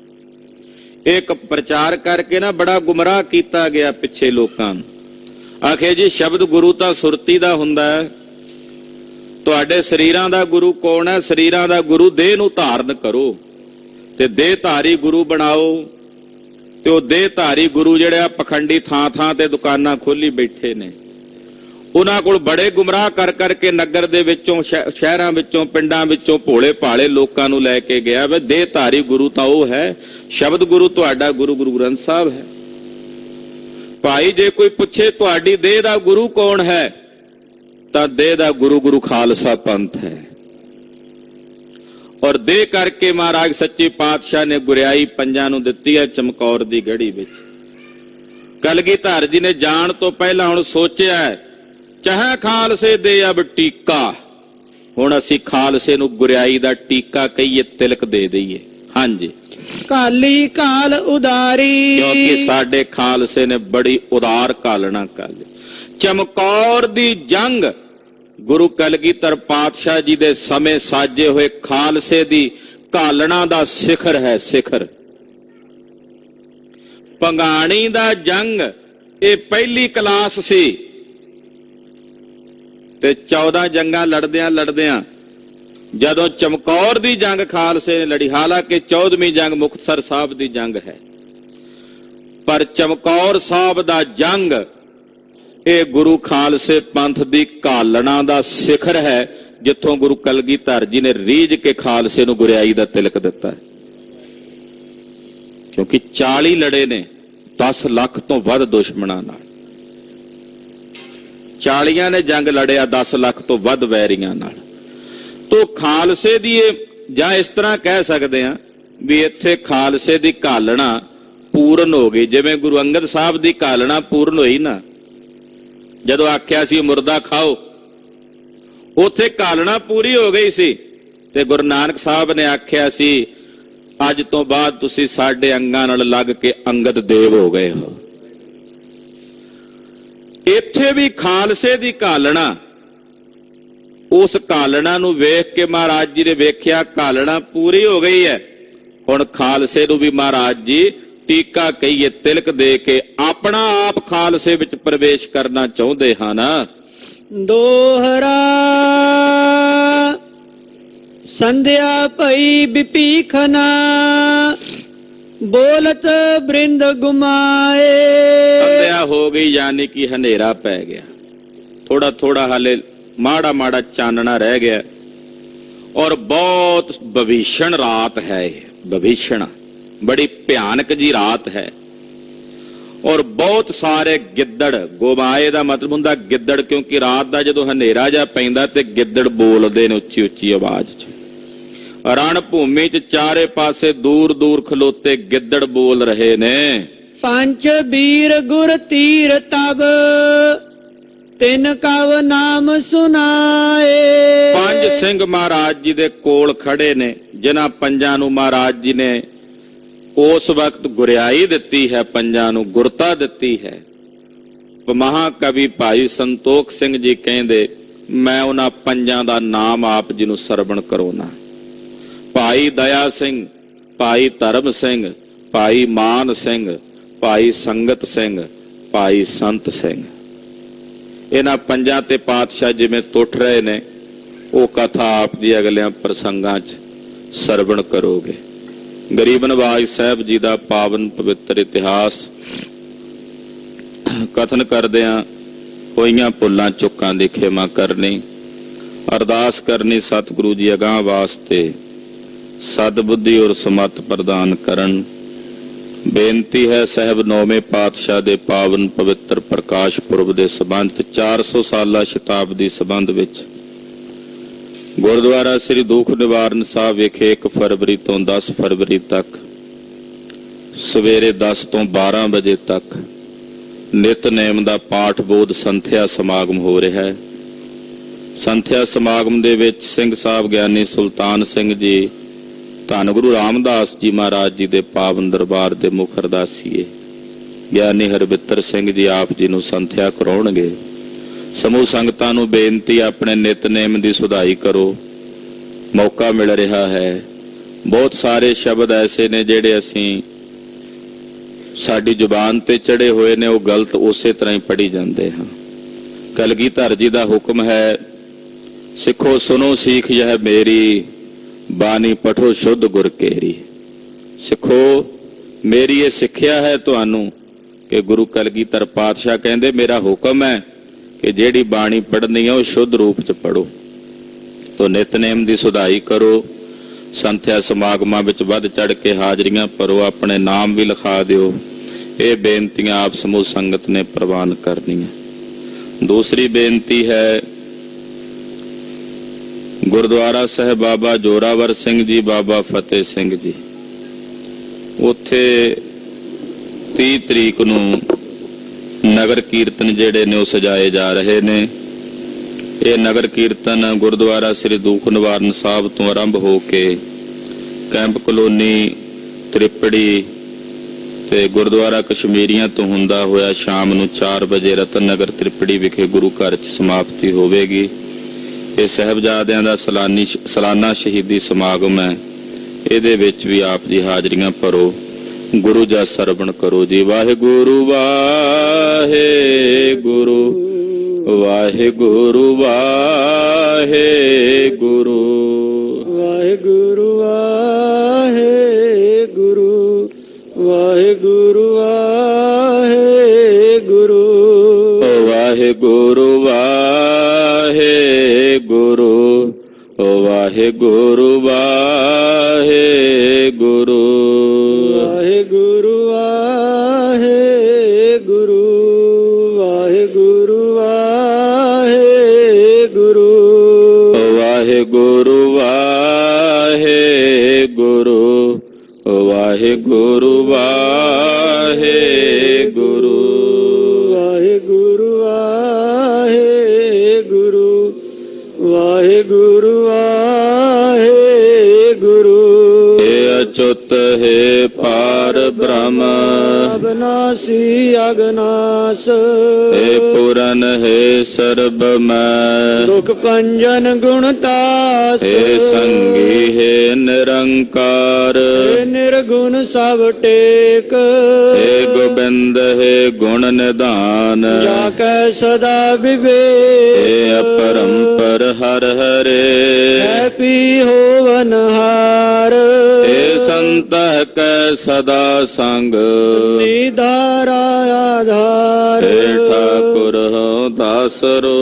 ਇੱਕ ਪ੍ਰਚਾਰ ਕਰਕੇ ਨਾ ਬੜਾ ਗੁੰਮਰਾਹ ਕੀਤਾ ਗਿਆ ਪਿੱਛੇ ਲੋਕਾਂ ਨੂੰ। ਆਖੇ ਜੀ ਸ਼ਬਦ ਗੁਰੂ ਤਾਂ ਸੁਰਤੀ ਦਾ ਹੁੰਦਾ ਹੈ, ਤੁਹਾਡੇ ਸਰੀਰਾਂ ਦਾ ਗੁਰੂ ਕੌਣ ਹੈ? ਸਰੀਰਾਂ ਦਾ ਗੁਰੂ ਦੇਹ ਨੂੰ ਧਾਰਨ ਕਰੋ ਤੇ ਦੇਹ ਧਾਰੀ ਗੁਰੂ ਬਣਾਓ। ਤੇ ਉਹ ਦੇਹ ਧਾਰੀ ਗੁਰੂ ਜਿਹੜੇ ਆ ਪਖੰਡੀ ਥਾਂ ਥਾਂ ਤੇ ਦੁਕਾਨਾਂ ਖੋਲੀ ਬੈਠੇ ਨੇ, ਉਹਨਾਂ ਕੋਲ ਬੜੇ ਗੁੰਮਰਾਹ ਕਰ ਕਰਕੇ ਨਗਰ ਦੇ ਵਿੱਚੋਂ, ਸ਼ਹਿਰਾਂ ਵਿੱਚੋਂ, ਪਿੰਡਾਂ ਵਿੱਚੋਂ ਭੋਲੇ ਭਾਲੇ ਲੋਕਾਂ ਨੂੰ ਲੈ ਕੇ ਗਿਆ ਵੇ ਦੇਹ ਧਾਰੀ ਗੁਰੂ ਤਾਂ ਉਹ ਹੈ, ਸ਼ਬਦ ਗੁਰੂ ਤੁਹਾਡਾ ਗੁਰੂ ਗੁਰੂ ਗ੍ਰੰਥ ਸਾਹਿਬ ਹੈ। ਭਾਈ ਜੇ ਕੋਈ ਪੁੱਛੇ ਤੁਹਾਡੀ ਦੇਹ ਦਾ ਗੁਰੂ ਕੌਣ ਹੈ, ਤਾਂ ਦੇਹ ਦਾ ਗੁਰੂ ਗੁਰੂ ਖਾਲਸਾ ਪੰਥ ਹੈ। ਔਰ ਦੇਹ ਕਰਕੇ ਮਹਾਰਾਜ ਸੱਚੇ ਪਾਤਸ਼ਾਹ ਨੇ ਗੁਰਿਆਈ ਪੰਜਾਂ ਨੂੰ ਦਿੱਤੀ ਹੈ ਚਮਕੌਰ ਦੀ ਗੜੀ ਵਿੱਚ। ਕਲਗੀਧਰ ਜੀ ਨੇ ਜਾਣ ਤੋਂ ਪਹਿਲਾਂ ਹੁਣ ਸੋਚਿਆ, ਚਾਹੇ ਖਾਲਸੇ ਦੇ ਅਬ ਟੀਕਾ, ਹੁਣ ਅਸੀਂ ਖਾਲਸੇ ਨੂੰ ਗੁਰਿਆਈ ਦਾ ਟੀਕਾ ਕਹੀਏ, ਤਿਲਕ ਦੇ ਦਈਏ। ਹਾਂਜੀ, ਕਾਲੀ ਕਾਲ ਉਦਾਰੀ। ਕਿਉਂਕਿ ਸਾਡੇ ਖਾਲਸੇ ਨੇ ਬੜੀ ਉਦਾਰ ਕਾਲਣਾ ਕਰ ਲਈ। ਚਮਕੌਰ ਦੀ ਜੰਗ ਗੁਰੂ ਕਲਗੀਧਰ ਪਾਤਸ਼ਾਹ ਜੀ ਦੇ ਸਮੇਂ ਸਾਜੇ ਹੋਏ ਖਾਲਸੇ ਦੀ ਕਾਲਣਾ ਦਾ ਸਿਖਰ ਹੈ, ਸਿਖਰ। ਭੰਗਾਣੀ ਦਾ ਜੰਗ ਇਹ ਪਹਿਲੀ ਕਲਾਸ ਸੀ, ਤੇ 14 ਜੰਗਾਂ ਲੜਦਿਆਂ ਜਦੋਂ ਚਮਕੌਰ ਦੀ ਜੰਗ ਖਾਲਸੇ ਨੇ ਲੜੀ, ਹਾਲਾਂਕਿ 14ਵੀਂ ਜੰਗ ਮੁਕਤਸਰ ਸਾਹਿਬ ਦੀ ਜੰਗ ਹੈ, ਪਰ ਚਮਕੌਰ ਸਾਹਿਬ ਦਾ ਜੰਗ ਇਹ ਗੁਰੂ ਖਾਲਸੇ ਪੰਥ ਦੀ ਕਾਲਣਾ ਦਾ ਸਿਖਰ ਹੈ, ਜਿੱਥੋਂ ਗੁਰੂ ਕਲਗੀਧਰ ਜੀ ਨੇ ਰੀਝ ਕੇ ਖਾਲਸੇ ਨੂੰ ਗੁਰਿਆਈ ਦਾ ਤਿਲਕ ਦਿੱਤਾ। ਕਿਉਂਕਿ 40 ਲੜੇ ਨੇ, 10 ਲੱਖ ਤੋਂ ਵੱਧ ਦੁਸ਼ਮਣਾਂ ਨਾਲ। 40 ਨੇ ਜੰਗ ਲੜਿਆ 10 ਲੱਖ ਤੋਂ ਵੱਧ ਵੈਰੀਆਂ ਨਾਲ। ਤੋ ਖਾਲਸੇ ਦੀ ਜਾਂ ਇਸ ਤਰ੍ਹਾਂ ਕਹਿ ਸਕਦੇ ਆ ਵੀ ਇੱਥੇ ਖਾਲਸੇ ਦੀ ਘਾਲਣਾ ਪੂਰਨ ਹੋ ਗਈ, ਜਿਵੇਂ ਗੁਰੂ ਅੰਗਦ ਸਾਹਿਬ ਦੀ ਘਾਲਣਾ ਪੂਰਨ ਹੋਈ ਨਾ, ਜਦੋਂ ਆਖਿਆ ਸੀ ਮੁਰਦਾ ਖਾਓ, ਉੱਥੇ ਘਾਲਣਾ ਪੂਰੀ ਹੋ ਗਈ ਸੀ। ਤੇ ਗੁਰੂ ਨਾਨਕ ਸਾਹਿਬ ਨੇ ਆਖਿਆ ਸੀ ਅੱਜ ਤੋਂ ਬਾਅਦ ਤੁਸੀਂ ਸਾਡੇ ਅੰਗਾਂ ਨਾਲ ਲੱਗ ਕੇ ਅੰਗਦ ਦੇਵ ਹੋ ਗਏ ਹੋ। ਇੱਥੇ ਵੀ ਖਾਲਸੇ ਦੀ ਘਾਲਣਾ, ਉਸ ਘਾਲਣਾ ਨੂੰ ਵੇਖ ਕੇ ਮਹਾਰਾਜ ਜੀ ਨੇ ਵੇਖਿਆ ਘਾਲਣਾ ਪੂਰੀ ਹੋ ਗਈ ਹੈ। ਹੁਣ ਖਾਲਸੇ ਨੂੰ ਵੀ ਮਹਾਰਾਜ ਜੀ ਟੀਕਾ ਕਹੀਏ ਤਿਲਕ ਦੇ ਕੇ ਆਪਣਾ ਆਪ ਖਾਲਸੇ ਵਿੱਚ ਪ੍ਰਵੇਸ਼ ਕਰਨਾ ਚਾਹੁੰਦੇ ਹਨ। ਦੋਹਰਾ ਸੰਧਿਆ ਭਈ ਵਿਪੀਖਨਾ ਬੋਲਤ ਬ੍ਰਿੰਦ ਗੁਮਾਏ। ਸੰਧਿਆ ਹੋ ਗਈ ਯਾਨੀ ਕਿ ਹਨੇਰਾ ਪੈ ਗਿਆ, ਥੋੜਾ ਥੋੜਾ ਹਾਲੇ ਮਾੜਾ ਮਾੜਾ ਚਾਨਣਾ ਰਹਿ ਗਿਆ ਔਰ ਬਹੁਤ ਭਵੀਸ਼ਣ ਰਾਤ ਹੈ। ਭਵੀਸ਼ਣ ਬੜੀ ਭਿਆਨਕ ਜੀ ਰਾਤ ਹੈ ਔਰ ਬਹੁਤ ਸਾਰੇ ਗਿੱਦੜ, ਗੋਮਾਏ ਦਾ ਮਤਲਬ ਹੁੰਦਾ ਗਿੱਦੜ, ਕਿਉਂਕਿ ਰਾਤ ਦਾ ਜਦੋਂ ਹਨੇਰਾ ਜਾ ਪੈਂਦਾ ਤੇ ਗਿੱਦੜ ਬੋਲਦੇ ਨੇ ਉੱਚੀ ਉੱਚੀ ਆਵਾਜ਼ 'ਚ। ਰਣ ਭੂਮੀ 'ਚ ਚਾਰੇ ਪਾਸੇ ਦੂਰ ਦੂਰ ਖਲੋਤੇ ਗਿੱਦੜ ਬੋਲ ਰਹੇ ਨੇ। ਪੰਜ ਵੀਰ ਗੁਰ ਤੀਰ ਤਬ ਤਿੰਨ ਕਵ ਨਾਮ ਸੁਨਾਏ। 5 ਸਿੰਘ ਮਹਾਰਾਜ ਜੀ ਦੇ ਕੋਲ ਖੜੇ ਨੇ, ਜਿਨ੍ਹਾਂ ਪੰਜਾਂ ਨੂੰ ਮਹਾਰਾਜ ਜੀ ਨੇ ਉਸ ਵਕਤ ਗੁਰਿਆਈ ਦਿੱਤੀ ਹੈ, ਪੰਜਾਂ ਨੂੰ ਗੁਰਤਾ ਦਿੱਤੀ ਹੈ। ਮਹਾਕਵੀ ਭਾਈ ਸੰਤੋਖ ਸਿੰਘ ਜੀ ਕਹਿੰਦੇ ਮੈਂ ਉਹਨਾਂ ਪੰਜਾਂ ਦਾ ਨਾਮ ਆਪ ਜੀ ਨੂੰ ਸਰਵਣ ਕਰਾਉਣਾ। ਭਾਈ ਦਇਆ ਸਿੰਘ, ਭਾਈ ਧਰਮ ਸਿੰਘ, ਭਾਈ ਮਾਨ ਸਿੰਘ, ਭਾਈ ਸੰਗਤ ਸਿੰਘ, ਭਾਈ ਸੰਤ ਸਿੰਘ। ਇਹਨਾਂ ਪੰਜਾਂ ਤੇ ਪਾਤਸ਼ਾਹ ਜਿਵੇਂ ਟੁੱਟ ਰਹੇ ਨੇ, ਉਹ ਕਥਾ ਆਪ ਦੀ ਅਗਲਿਆਂ ਪ੍ਰਸੰਗਾਂ 'ਚ ਸਰਵਣ ਕਰੋਗੇ। ਗਰੀਬ ਨਵਾਜ ਸਾਹਿਬ ਜੀ ਦਾ ਪਾਵਨ ਪਵਿੱਤਰ ਇਤਿਹਾਸ ਕਥਨ ਕਰਦਿਆਂ ਹੋਈਆਂ ਭੁੱਲਾਂ ਚੁੱਕਾਂ ਦੀ ਖਿਮਾ ਕਰਨੀ, ਅਰਦਾਸ ਕਰਨੀ ਸਤਿਗੁਰੂ ਜੀ ਅਗਾਂਹ ਵਾਸਤੇ ਸਦਬੁੱਧੀ ਔਰ ਸਮਤ ਪ੍ਰਦਾਨ ਕਰਨ। ਬੇਨਤੀ ਹੈ ਸਾਹਿਬ ਨੌਵੇਂ ਪਾਤਸ਼ਾਹ ਦੇ ਪਾਵਨ ਪਵਿੱਤਰ ਪ੍ਰਕਾਸ਼ ਪੁਰਬ ਦੇ ਸੰਬੰਧ 400 ਸਾਲਾ ਸ਼ਤਾਬਦੀ ਸੰਬੰਧ ਵਿੱਚ ਗੁਰਦੁਆਰਾ ਸ੍ਰੀ ਦੁੱਖ ਨਿਵਾਰਨ ਸਾਹਿਬ ਵਿਖੇ 1 ਫਰਵਰੀ ਤੋਂ 10 ਫਰਵਰੀ ਤੱਕ ਸਵੇਰੇ 10 ਤੋਂ 12 ਵਜੇ ਤੱਕ ਨਿਤਨੇਮ ਦਾ ਪਾਠ ਬੋਧ ਸੰਥਿਆ ਸਮਾਗਮ ਹੋ ਰਿਹਾ ਹੈ। ਸੰਥਿਆ ਸਮਾਗਮ ਦੇ ਵਿੱਚ ਸਿੰਘ ਸਾਹਿਬ ਗਿਆਨੀ ਸੁਲਤਾਨ ਸਿੰਘ ਜੀ, ਧੰਨ ਗੁਰੂ ਰਾਮਦਾਸ ਜੀ ਮਹਾਰਾਜ ਜੀ ਦੇ ਪਾਵਨ ਦਰਬਾਰ ਦੇ ਮੁੱਖ ਅਰਦਾਸੀਏ ਗਿਆਨੀ ਹਰਬਿੱਤਰ ਸਿੰਘ ਜੀ ਆਪ ਜੀ ਨੂੰ ਸੰਥਿਆ ਕਰਾਉਣਗੇ। ਸਮੂਹ ਸੰਗਤਾਂ ਨੂੰ ਬੇਨਤੀ ਆਪਣੇ ਨਿਤਨੇਮ ਦੀ ਸੁਧਾਈ ਕਰੋ, ਮੌਕਾ ਮਿਲ ਰਿਹਾ ਹੈ। ਬਹੁਤ ਸਾਰੇ ਸ਼ਬਦ ਐਸੇ ਨੇ ਜਿਹੜੇ ਅਸੀਂ ਸਾਡੀ ਜ਼ੁਬਾਨ ਤੇ ਚੜੇ ਹੋਏ ਨੇ, ਉਹ ਗਲਤ ਉਸੇ ਤਰ੍ਹਾਂ ਹੀ ਪੜ੍ਹੀ ਜਾਂਦੇ ਹਾਂ। ਕਲਗੀਧਰ ਜੀ ਦਾ ਹੁਕਮ ਹੈ, ਸਿੱਖੋ ਸੁਨੋ ਸੀਖ ਯਹ ਮੇਰੀ, ਬਾਣੀ ਪਠੋ ਸ਼ੁੱਧ ਗੁਰ ਕੇਰੀ। ਸਿੱਖੋ ਮੇਰੀ ਇਹ ਸਿੱਖਿਆ ਹੈ ਤੁਹਾਨੂੰ ਕਿ ਗੁਰੂ ਕਲਗੀਧਰ ਪਾਤਸ਼ਾਹ ਕਹਿੰਦੇ ਮੇਰਾ ਹੁਕਮ ਹੈ ਕਿ ਜਿਹੜੀ ਬਾਣੀ ਪੜ੍ਹਨੀ ਹੈ ਉਹ ਸ਼ੁੱਧ ਰੂਪ 'ਚ ਪੜੋ। ਤੋ ਨਿਤਨੇਮ ਦੀ ਸੁਧਾਈ ਕਰੋ, ਸੰਥਿਆ ਸਮਾਗਮਾਂ ਵਿੱਚ ਵੱਧ ਚੜ ਕੇ ਹਾਜ਼ਰੀਆਂ ਭਰੋ, ਆਪਣੇ ਨਾਮ ਵੀ ਲਿਖਾ ਦਿਓ। ਇਹ ਬੇਨਤੀਆਂ ਆਪ ਸਮੂਹ ਸੰਗਤ ਨੇ ਪ੍ਰਵਾਨ ਕਰਨੀਆਂ। ਦੂਸਰੀ ਬੇਨਤੀ ਹੈ, ਗੁਰਦੁਆਰਾ ਸਾਹਿਬ ਬਾਬਾ ਜੋਰਾਵਰ ਸਿੰਘ ਜੀ, ਬਾਬਾ ਫਤਿਹ ਸਿੰਘ ਜੀ, ਉੱਥੇ 30 ਤਰੀਕ ਨੂੰ ਨਗਰ ਕੀਰਤਨ ਜਿਹੜੇ ਨੇ ਉਹ ਸਜਾਏ ਜਾ ਰਹੇ ਨੇ। ਇਹ ਨਗਰ ਕੀਰਤਨ ਗੁਰਦੁਆਰਾ ਸ੍ਰੀ ਦੁੱਖ ਨਿਵਾਰਨ ਸਾਹਿਬ ਤੋਂ ਆਰੰਭ ਹੋ ਕੇ ਕੈਂਪ ਕਲੋਨੀ ਤ੍ਰਿਪੜੀ ਤੇ ਗੁਰਦੁਆਰਾ ਕਸ਼ਮੀਰੀਆਂ ਤੋਂ ਹੁੰਦਾ ਹੋਇਆ ਸ਼ਾਮ ਨੂੰ 4 ਵਜੇ ਰਤਨ ਨਗਰ ਤ੍ਰਿਪੜੀ ਵਿਖੇ ਗੁਰੂ ਘਰ 'ਚ ਸਮਾਪਤੀ ਹੋਵੇਗੀ। ਇਹ ਸਾਹਿਬਜ਼ਾਦਿਆਂ ਦਾ ਸਾਲਾਨਾ ਸ਼ਹੀਦੀ ਸਮਾਗਮ ਹੈ। ਇਹਦੇ ਵਿੱਚ ਵੀ ਆਪ ਜੀ ਹਾਜ਼ਰੀਆਂ ਭਰੋ, ਗੁਰੂ ਜਸ ਸਰਵਣ ਕਰੋ ਜੀ। ਵਾਹਿਗੁਰੂ ਵਾਹਿਗੁਰੂ ਵਾਹਿਗੁਰੂ ਵਾਹਿਗੁਰੂ ਵਾਹਿਗੁਰੂ ਵਾਹਿਗੁਰੂ ਵਾਹਿਗੁਰੂ ਵਾਹਿਗੁਰੂ ਵਾਹਿਗੁਰੂ ਵਾਹਿਗੁਰੂ ਵਾਹਿਗੁਰੂ ਵਾਹਿਗੁਰੂ ਵਾਹਿਗੁਰੂ ਵਾਹਿਗੁਰੂ ਵਾਹਿਗੁਰੂ ਵਾਹਿਗੁਰੂ ਵਾਹਿਗੁਰੂ ਵਾਹਿਗੁਰੂ ਵਾਹਿਗੁਰੂ ਵਾਹਿਗੁਰੂ ਵਾਹਿਗੁਰੂ ਵਾਹਿਗੁਰੂ ਵਾਹਿਗੁਰੂ ਵਾਹਿਗੁਰੂ ਵਾਹਿਗੁਰੂ हे अच्युत हे पार ब्रह्म ਅਬਨਾਸੀ ਅਗਨਾਸ हे पूरन हे सर्वमय ਦੁਖ ਭੰਜਨ ਗੁਣਤਾਸ हे संगी हे निरंकार हे ਨਿਰਗੁਣ ਸਭ ਟੇਕ हे गोविंद हे गुण निधान ਜਾ ਕੈ ਸਦਾ ਵਿਵੇਕ हे अपरंपर हर हरे ਹੈ ਪੀ ਹੋਵਨ ਹਾਰ हे संत कै सदा संग ਨਿਧਾਰਾ ਆਧਾਰ हे ठाकुर हो दासरो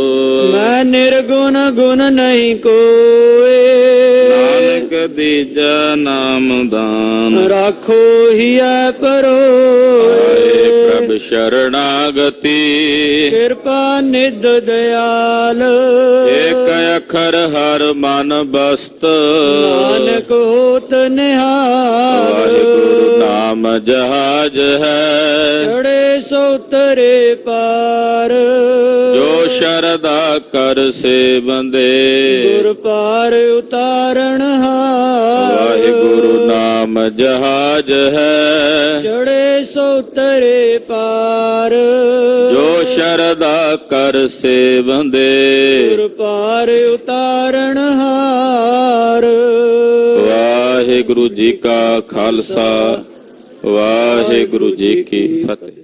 ਮੈਂ ਨਿਰਗੁਣ ਗੁਣ ਨਹੀਂ ਕੋਏ नानक दीजा नाम दान ਰਾਖੋ ਹੀਐ आए ਪਰੋਏ प्रभ शरणागति ਕਿਰਪਾ ਨਿਧ ਦਿਆਲ एक अखर हर मन बस्त ਨਾਨਕ ਹੋਤ ਨਿਹਾਲ वाहिगुरु नाम जहाज है ਚੜੇ ਸੋ ਤਰੇ ਪਾਰ जो शरदा कर से बंदे ਗੁਰ ਪਾਰ ਉਤਾਰਨ ਹਾਰ वाहिगुरु नाम जहाज है ਚੜੇ ਸੋ ਤਰੇ ਪਾਰ जो शरदा कर से बंदे ਗੁਰ ਪਾਰ ਉਤਾਰਨ ਹਾਰ वाहिगुरु जी का खालसा वाहिगुरु जी की फतेह।